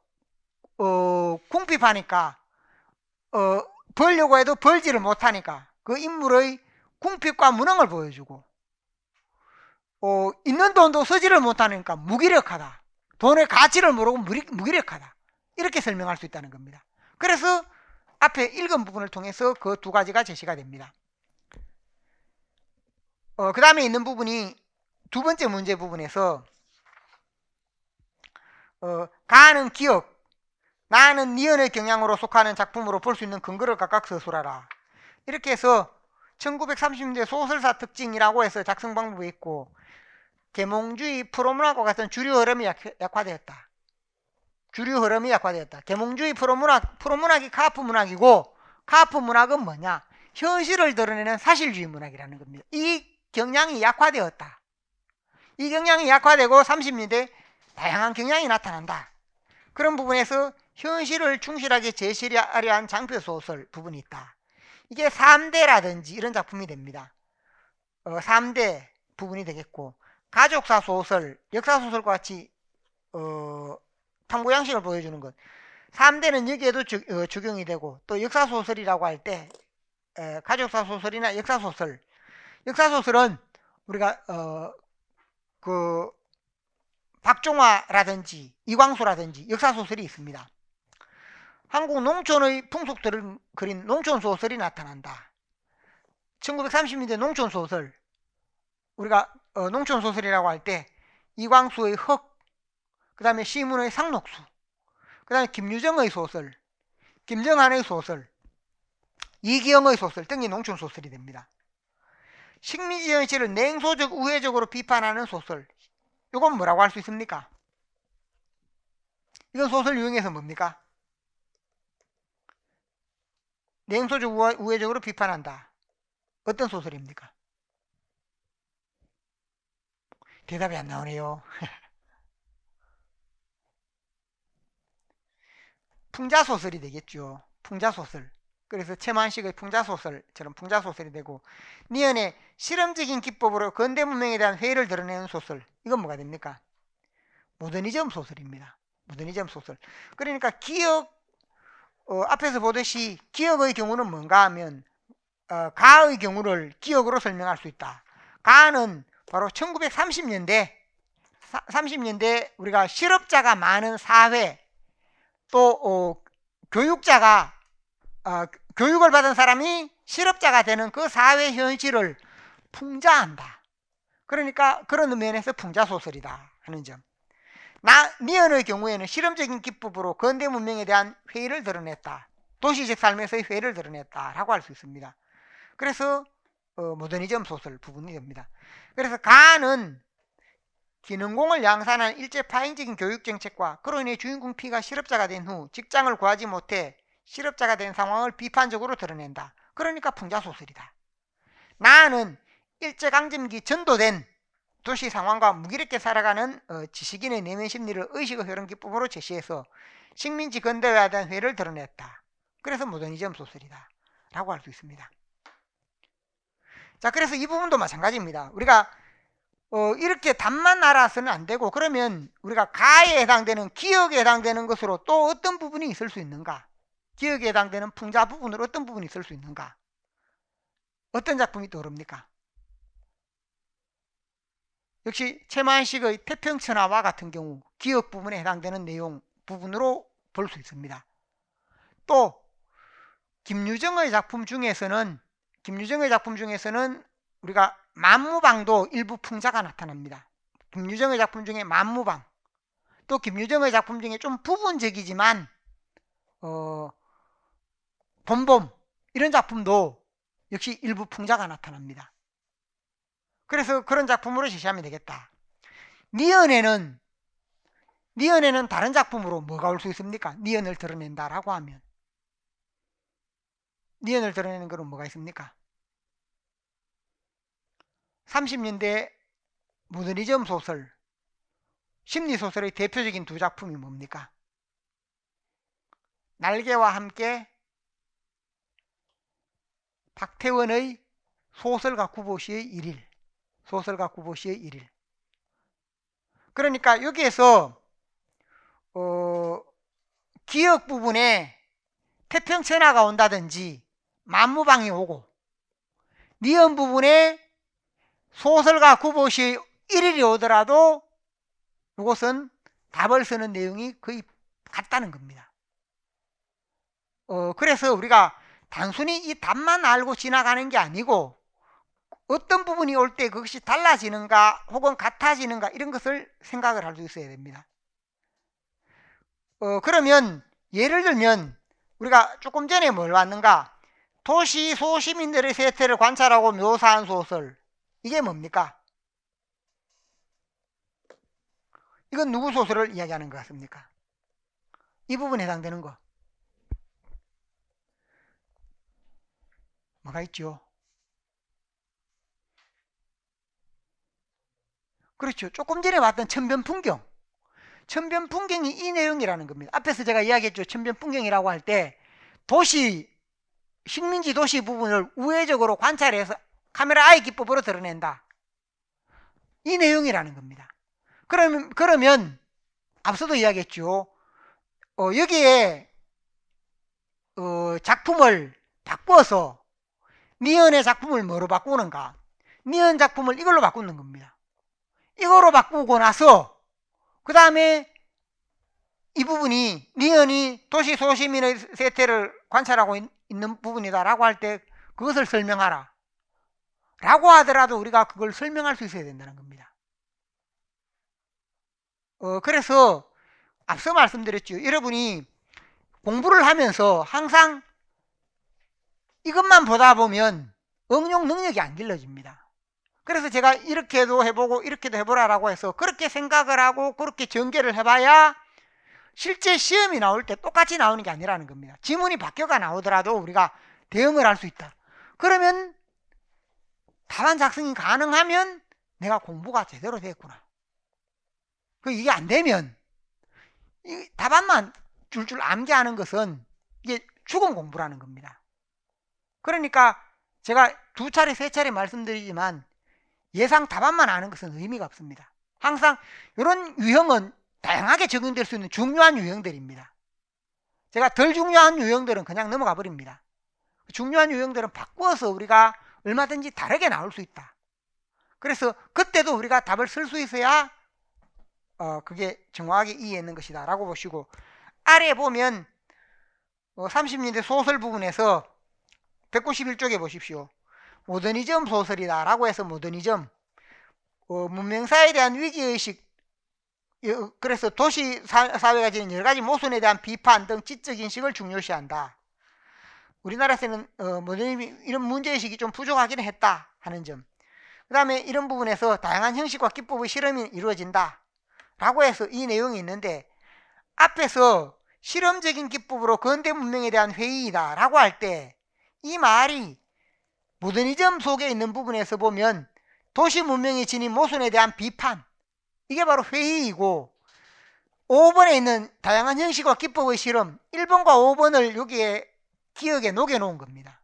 궁핍하니까 벌려고 해도 벌지를 못하니까 그 인물의 궁핍과 무능을 보여주고, 있는 돈도 쓰지를 못하니까 무기력하다, 돈의 가치를 모르고 무기력하다, 이렇게 설명할 수 있다는 겁니다. 그래서 앞에 읽은 부분을 통해서 그 두 가지가 제시가 됩니다. 그 다음에 있는 부분이 두 번째 문제 부분에서 가는 기억, 나는 니은의 경향으로 속하는 작품으로 볼 수 있는 근거를 각각 서술하라. 이렇게 해서 1930년대 소설사 특징이라고 해서 작성 방법이 있고, 계몽주의, 프로문학과 같은 주류 흐름이 약화되었다. 주류 흐름이 약화되었다. 계몽주의, 프로문학이 카프 문학이고, 카프 문학은 뭐냐? 현실을 드러내는 사실주의 문학이라는 겁니다. 이 경향이 약화되었다. 이 경향이 약화되고 30년대 다양한 경향이 나타난다. 그런 부분에서 현실을 충실하게 제시하려 한 장표소설 부분이 있다. 이게 3대라든지 이런 작품이 됩니다. 3대 부분이 되겠고, 가족사 소설, 역사소설과 같이 탐구 양식을 보여주는 것. 3대는 여기에도 적용이 되고, 또 역사소설이라고 할 때 가족사 소설이나 역사소설, 역사소설은 우리가 그 박종화라든지 이광수라든지 역사소설이 있습니다. 한국 농촌의 풍속들을 그린 농촌소설이 나타난다. 1930년대 농촌소설, 우리가 농촌소설이라고 할 때 이광수의 흑, 그 다음에 시문의 상록수, 그 다음에 김유정의 소설, 김정한의 소설, 이기영의 소설 등이 농촌소설이 됩니다. 식민지 현실을 냉소적 우회적으로 비판하는 소설, 이건 뭐라고 할 수 있습니까? 이건 소설 유형에서 뭡니까? 냉소적 우회적으로 비판한다. 어떤 소설입니까? 대답이 안 나오네요. 풍자소설이 되겠죠. 풍자소설. 그래서 최만식의 풍자소설처럼 풍자소설이 되고, 니은의 실험적인 기법으로 근대 문명에 대한 회의를 드러내는 소설, 이건 뭐가 됩니까? 모더니즘 소설입니다. 모더니즘 소설. 그러니까 기억, 앞에서 보듯이 기억의 경우는 뭔가 하면 가의 경우를 기억으로 설명할 수 있다. 가는 바로 1930년대 우리가 실업자가 많은 사회, 또 교육자가 교육을 받은 사람이 실업자가 되는 그 사회 현실을 풍자한다. 그러니까 그런 면에서 풍자소설이다 하는 점. 니은의 경우에는 실험적인 기법으로 근대 문명에 대한 회의를 드러냈다. 도시적 삶에서의 회의를 드러냈다라고 할 수 있습니다. 그래서 모더니즘 소설 부분이 됩니다. 그래서 가는 기능공을 양산한 일제 파행적인 교육정책과 그로 인해 주인공 P가 실업자가 된 후 직장을 구하지 못해 실업자가 된 상황을 비판적으로 드러낸다. 그러니까 풍자소설이다. 나는 일제강점기 전도된 도시 상황과 무기력하게 살아가는 지식인의 내면 심리를 의식의 흐름 기법으로 제시해서 식민지 근대화에 대한 회의를 드러냈다. 그래서 모더니즘 소설이다 라고 할 수 있습니다. 자, 그래서 이 부분도 마찬가지입니다. 우리가 이렇게 답만 알아서는 안 되고, 그러면 우리가 가에 해당되는, 기억에 해당되는 것으로 또 어떤 부분이 있을 수 있는가? 기억에 해당되는 풍자 부분으로 어떤 부분이 있을 수 있는가? 어떤 작품이 떠오릅니까? 역시 최만식의 태평천하와 같은 경우 기억 부분에 해당되는 내용 부분으로 볼 수 있습니다. 또 김유정의 작품 중에서는 우리가 만무방도 일부 풍자가 나타납니다. 김유정의 작품 중에 만무방, 또 김유정의 작품 중에 좀 부분적이지만 봄봄 이런 작품도 역시 일부 풍자가 나타납니다. 그래서 그런 작품으로 제시하면 되겠다. 니은에는 다른 작품으로 뭐가 올 수 있습니까? 니은을 드러낸다라고 하면 니은을 드러내는 것은 뭐가 있습니까? 30년대 모더니즘 소설, 심리소설의 대표적인 두 작품이 뭡니까? 날개와 함께, 박태원의 소설가 구보시의 일일. 그러니까 여기에서 기억 부분에 태평천하가 온다든지 만무방이 오고, 니은 부분에 소설가 구보시의 일일이 오더라도 이것은 답을 쓰는 내용이 거의 같다는 겁니다. 그래서 우리가 단순히 이 답만 알고 지나가는 게 아니고 어떤 부분이 올 때 그것이 달라지는가 혹은 같아지는가 이런 것을 생각을 할 수 있어야 됩니다. 그러면 예를 들면 우리가 조금 전에 뭘 봤는가? 도시 소시민들의 세태를 관찰하고 묘사한 소설, 이게 뭡니까? 이건 누구 소설을 이야기하는 것 같습니까? 이 부분에 해당되는 거 뭐가 있죠? 그렇죠. 조금 전에 봤던 천변풍경. 천변풍경이 이 내용이라는 겁니다. 앞에서 제가 이야기했죠. 천변풍경이라고 할 때 식민지 도시 부분을 우회적으로 관찰해서 카메라 아이 기법으로 드러낸다. 이 내용이라는 겁니다. 그러면 앞서도 이야기했죠. 여기에 작품을 바꾸어서 니은의 작품을 뭐로 바꾸는가? 니은 작품을 이걸로 바꾸는 겁니다. 이거로 바꾸고 나서 그 다음에 이 부분이 니은이 도시 소시민의 세태를 관찰하고 있는 부분이다 라고 할 때 그것을 설명하라 라고 하더라도 우리가 그걸 설명할 수 있어야 된다는 겁니다. 그래서 앞서 말씀드렸죠. 여러분이 공부를 하면서 항상 이것만 보다 보면 응용 능력이 안 길러집니다. 그래서 제가 이렇게도 해보고 이렇게도 해보라라고 해서 그렇게 생각을 하고 그렇게 전개를 해봐야 실제 시험이 나올 때 똑같이 나오는 게 아니라는 겁니다. 지문이 바뀌어가 나오더라도 우리가 대응을 할 수 있다. 그러면 답안 작성이 가능하면 내가 공부가 제대로 됐구나. 이게 안 되면 이 답안만 줄줄 암기하는 것은 이게 죽음 공부라는 겁니다. 그러니까 제가 2차례 3차례 말씀드리지만 예상 답안만 아는 것은 의미가 없습니다. 항상 이런 유형은 다양하게 적용될 수 있는 중요한 유형들입니다. 제가 덜 중요한 유형들은 그냥 넘어가 버립니다. 중요한 유형들은 바꾸어서 우리가 얼마든지 다르게 나올 수 있다. 그래서 그때도 우리가 답을 쓸 수 있어야 그게 정확하게 이해했는 것이다 라고 보시고, 아래 보면 30년대 소설 부분에서 191쪽에 보십시오. 모더니즘 소설이다 라고 해서 모더니즘, 문명사에 대한 위기의식, 그래서 도시 사회가 지닌 여러 가지 모순에 대한 비판 등 지적 인식을 중요시한다. 우리나라에서는 모더니즘 이런 문제의식이 좀 부족하기는 했다 하는 점. 그 다음에 이런 부분에서 다양한 형식과 기법의 실험이 이루어진다 라고 해서 이 내용이 있는데, 앞에서 실험적인 기법으로 근대 문명에 대한 회의이다 라고 할 때 이 말이 모더니즘 속에 있는 부분에서 보면 도시 문명이 지닌 모순에 대한 비판, 이게 바로 회의이고, 5번에 있는 다양한 형식과 기법의 실험, 1번과 5번을 여기에 기억에 녹여놓은 겁니다.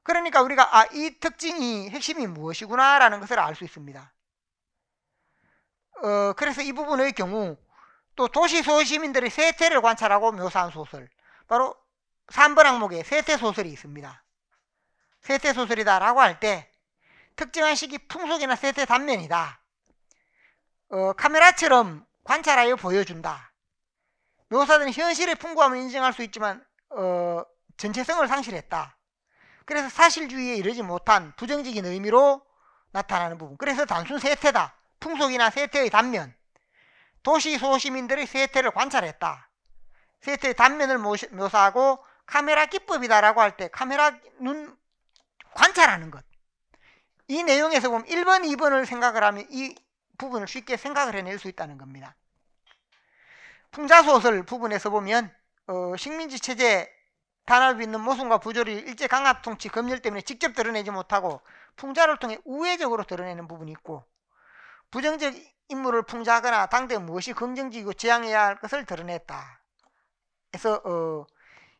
그러니까 우리가 이 특징이 핵심이 무엇이구나 라는 것을 알 수 있습니다. 그래서 이 부분의 경우 또 도시 소시민들의 세태를 관찰하고 묘사한 소설, 바로 3번 항목에 세태소설이 있습니다. 세태소설이다 라고 할 때 특정한 시기 풍속이나 세태 단면이다, 카메라처럼 관찰하여 보여준다, 묘사된 현실의 풍부함을 인정할 수 있지만 전체성을 상실했다, 그래서 사실주의에 이르지 못한 부정적인 의미로 나타나는 부분, 그래서 단순 세태다, 풍속이나 세태의 단면, 도시 소시민들의 세태를 관찰했다, 세태의 단면을 묘사하고 카메라 기법이다 라고 할 때 카메라 눈 관찰하는 것, 이 내용에서 보면 1번 2번을 생각을 하면 이 부분을 쉽게 생각을 해낼 수 있다는 겁니다. 풍자소설 부분에서 보면 식민지 체제 탄압이 있는 모순과 부조리, 일제 강압 통치 검열 때문에 직접 드러내지 못하고 풍자를 통해 우회적으로 드러내는 부분이 있고, 부정적 인물을 풍자하거나 당대 무엇이 긍정적이고 지향해야 할 것을 드러냈다. 그래서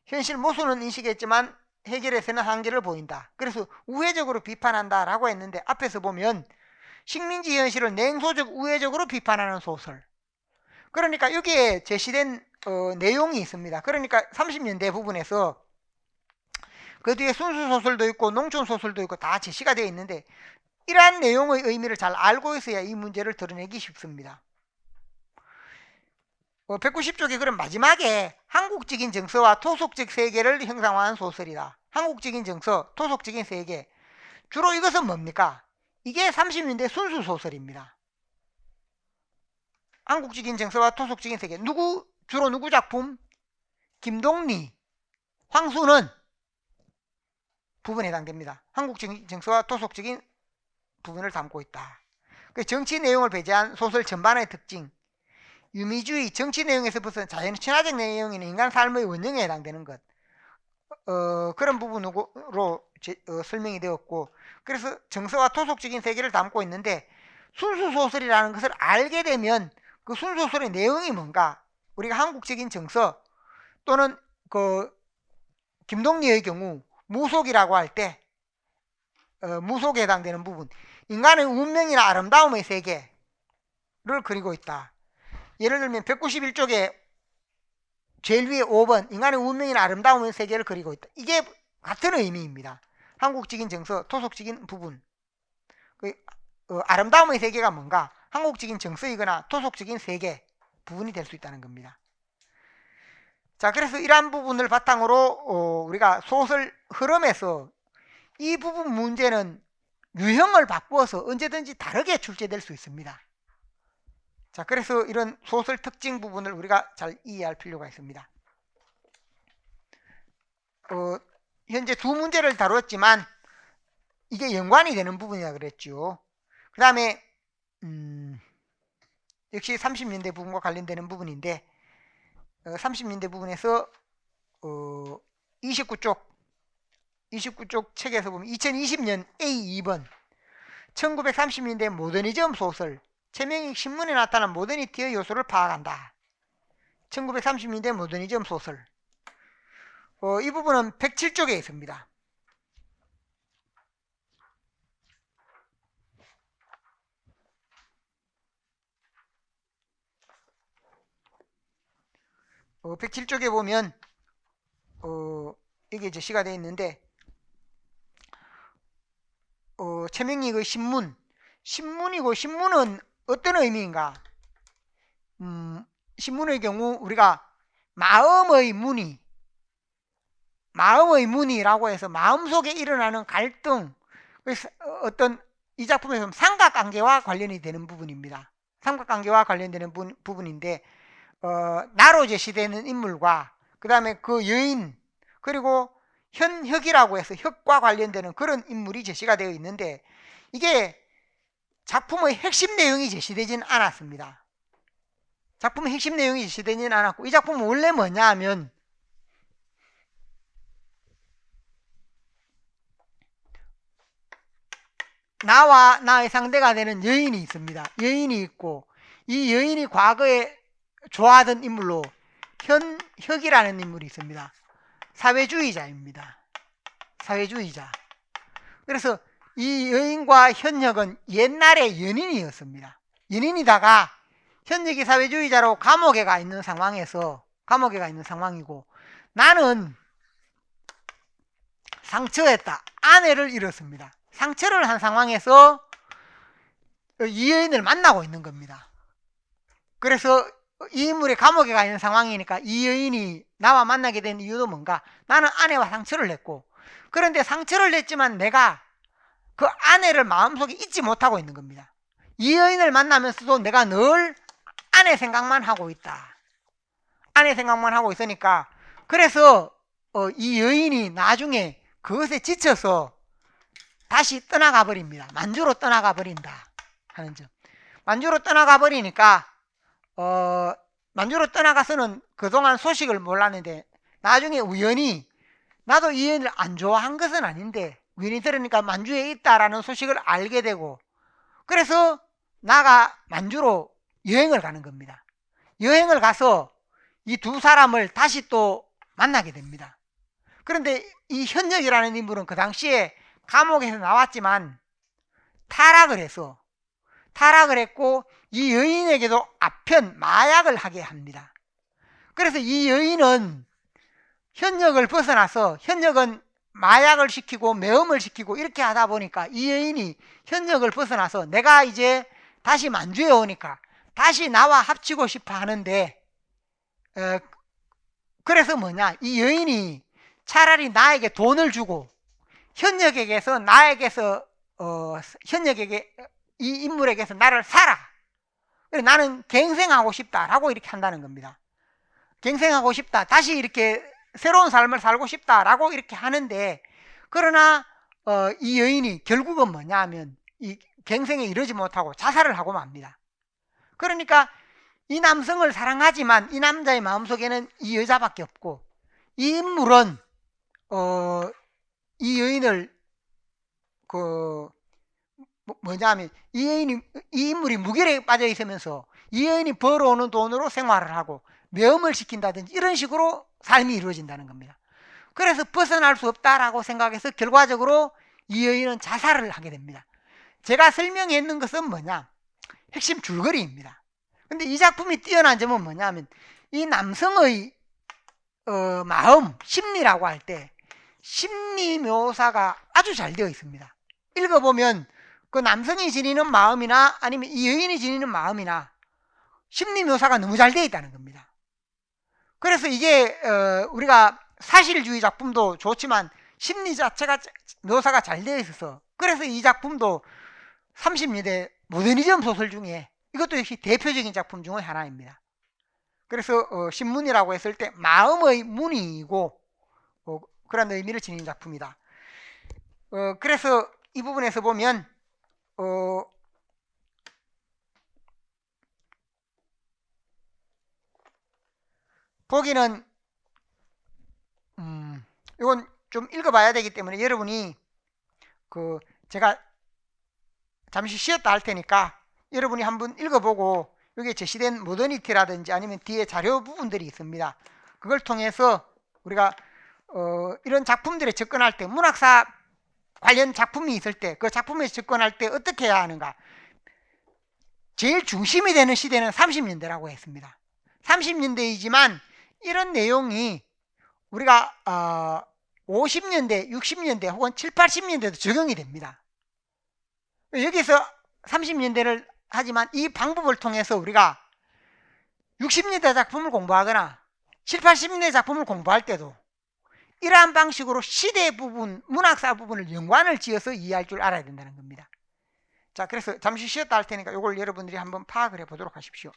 현실 모순은 인식했지만 해결에서는 한계를 보인다. 그래서 우회적으로 비판한다 라고 했는데, 앞에서 보면 식민지 현실을 냉소적 우회적으로 비판하는 소설, 그러니까 여기에 제시된 내용이 있습니다. 그러니까 30년대 부분에서 그 뒤에 순수소설도 있고 농촌소설도 있고 다 제시가 되어 있는데, 이러한 내용의 의미를 잘 알고 있어야 이 문제를 드러내기 쉽습니다. 190쪽에 그럼 마지막에 한국적인 정서와 토속적 세계를 형상화한 소설이다. 한국적인 정서, 토속적인 세계, 주로 이것은 뭡니까? 이게 30년대 순수소설입니다. 한국적인 정서와 토속적인 세계, 주로 누구 작품? 김동리, 황순은 부분에 해당됩니다. 한국적인 정서와 토속적인 부분을 담고 있다. 정치 내용을 배제한 소설 전반의 특징, 유미주의, 정치 내용에서 벗어난 자연 친화적 내용인 인간 삶의 원형에 해당되는 것, 그런 부분으로 설명이 되었고, 그래서 정서와 토속적인 세계를 담고 있는데, 순수소설이라는 것을 알게 되면 그 순수소설의 내용이 뭔가, 우리가 한국적인 정서 또는 김동리의 경우 무속이라고 할 때 무속에 해당되는 부분, 인간의 운명이나 아름다움의 세계를 그리고 있다. 예를 들면 191쪽에 제일 위에 5번 인간의 운명이나 아름다움의 세계를 그리고 있다. 이게 같은 의미입니다. 한국적인 정서, 토속적인 부분, 아름다움의 세계가 뭔가 한국적인 정서이거나 토속적인 세계 부분이 될 수 있다는 겁니다. 자, 그래서 이러한 부분을 바탕으로 우리가 소설 흐름에서 이 부분 문제는 유형을 바꾸어서 언제든지 다르게 출제될 수 있습니다. 자, 그래서 이런 소설 특징 부분을 우리가 잘 이해할 필요가 있습니다. 현재 두 문제를 다뤘지만 이게 연관이 되는 부분이라 그랬죠. 그 다음에 역시 30년대 부분과 관련되는 부분인데 30년대 부분에서 29쪽 책에서 보면 2020년 A 2번 1930년대 모더니즘 소설 최명익 신문에 나타난 모더니티의 요소를 파악한다. 1930년대 모더니즘 소설 이 부분은 107쪽에 있습니다. 어, 107쪽에 보면 이게 제시가 되어 있는데 최명익의 신문이고 신문은 어떤 의미인가? 신문의 경우 우리가 마음의 문의라고 해서 마음속에 일어나는 갈등, 어떤 이 작품에서 삼각관계와 관련이 되는 부분입니다. 삼각관계와 관련되는 부분인데 나로 제시되는 인물과 그 다음에 그 여인 그리고 현혁이라고 해서 혁과 관련되는 그런 인물이 제시가 되어 있는데 이게 작품의 핵심 내용이 제시되진 않았습니다. 작품의 핵심 내용이 제시되진 않았고 이 작품은 원래 뭐냐 하면 나와 나의 상대가 되는 여인이 있습니다. 여인이 있고 이 여인이 과거에 좋아하던 인물로 현혁이라는 인물이 있습니다. 사회주의자입니다. 사회주의자. 그래서 이 여인과 현혁은 옛날에 연인이었습니다. 연인이다가 현혁이 사회주의자로 감옥에 가 있는 상황이고 나는 상처했다. 아내를 잃었습니다. 상처를 한 상황에서 이 여인을 만나고 있는 겁니다. 그래서 이 인물이 감옥에 가 있는 상황이니까 이 여인이 나와 만나게 된 이유도 뭔가? 나는 아내와 상처를 냈고 그런데 상처를 냈지만 내가 그 아내를 마음속에 잊지 못하고 있는 겁니다. 이 여인을 만나면서도 내가 늘 아내 생각만 하고 있다. 아내 생각만 하고 있으니까 그래서 이 여인이 나중에 그것에 지쳐서 다시 떠나가 버립니다. 만주로 떠나가 버린다 하는 점. 만주로 떠나가 버리니까 만주로 떠나가서는 그동안 소식을 몰랐는데 나중에 우연히 나도 이 여인을 안 좋아한 것은 아닌데 우연히 들으니까 만주에 있다라는 소식을 알게 되고 그래서 나가 만주로 여행을 가는 겁니다. 여행을 가서 이 두 사람을 다시 또 만나게 됩니다. 그런데 이 현혁이라는 인물은 그 당시에 감옥에서 나왔지만 타락을 했고 이 여인에게도 아편 마약을 하게 합니다. 그래서 이 여인은 현혁을 벗어나서 현혁은 마약을 시키고 매음을 시키고 이렇게 하다 보니까 이 여인이 현혁을 벗어나서 내가 이제 다시 만주에 오니까 다시 나와 합치고 싶어 하는데 그래서 뭐냐 이 여인이 차라리 나에게 돈을 주고 현혁에게서 현혁에게 이 인물에게서 나를 사라. 나는 갱생하고 싶다라고 이렇게 한다는 겁니다. 갱생하고 싶다. 다시 이렇게 새로운 삶을 살고 싶다라고 이렇게 하는데 그러나 이 여인이 결국은 뭐냐 하면 이 갱생에 이르지 못하고 자살을 하고 맙니다. 그러니까 이 남성을 사랑하지만 이 남자의 마음속에는 이 여자밖에 없고 이 인물은 이 여인을 뭐냐면 이 인물이 무기력에 빠져 있으면서 이 여인이 벌어오는 돈으로 생활을 하고 매음을 시킨다든지 이런 식으로 삶이 이루어진다는 겁니다. 그래서 벗어날 수 없다라고 생각해서 결과적으로 이 여인은 자살을 하게 됩니다. 제가 설명했는 것은 뭐냐? 핵심 줄거리입니다. 근데 이 작품이 뛰어난 점은 뭐냐면 이 남성의 마음, 심리라고 할 때 심리 묘사가 아주 잘 되어 있습니다. 읽어보면 그 남성이 지니는 마음이나 아니면 이 여인이 지니는 마음이나 심리 묘사가 너무 잘 되어 있다는 겁니다. 그래서 이게 우리가 사실주의 작품도 좋지만 심리 자체가 묘사가 잘 되어 있어서 그래서 이 작품도 30년대 모더니즘 소설 중에 이것도 역시 대표적인 작품 중의 하나입니다. 그래서 신문이라고 했을 때 마음의 문이고 그런 의미를 지닌 작품이다. 그래서 이 부분에서 보면 보기는 이건 좀 읽어봐야 되기 때문에 여러분이 제가 잠시 쉬었다 할 테니까 여러분이 한번 읽어보고 여기에 제시된 모더니티라든지 아니면 뒤에 자료 부분들이 있습니다. 그걸 통해서 우리가 이런 작품들에 접근할 때 문학사 관련 작품이 있을 때 그 작품에 접근할 때 어떻게 해야 하는가. 제일 중심이 되는 시대는 30년대라고 했습니다. 30년대이지만 이런 내용이 우리가 50년대, 60년대 혹은 7, 80년대도 적용이 됩니다. 여기서 30년대를 하지만 이 방법을 통해서 우리가 60년대 작품을 공부하거나 7, 80년대 작품을 공부할 때도 이러한 방식으로 시대 부분, 문학사 부분을 연관을 지어서 이해할 줄 알아야 된다는 겁니다. 자, 그래서 잠시 쉬었다 할 테니까 이걸 여러분들이 한번 파악을 해보도록 하십시오.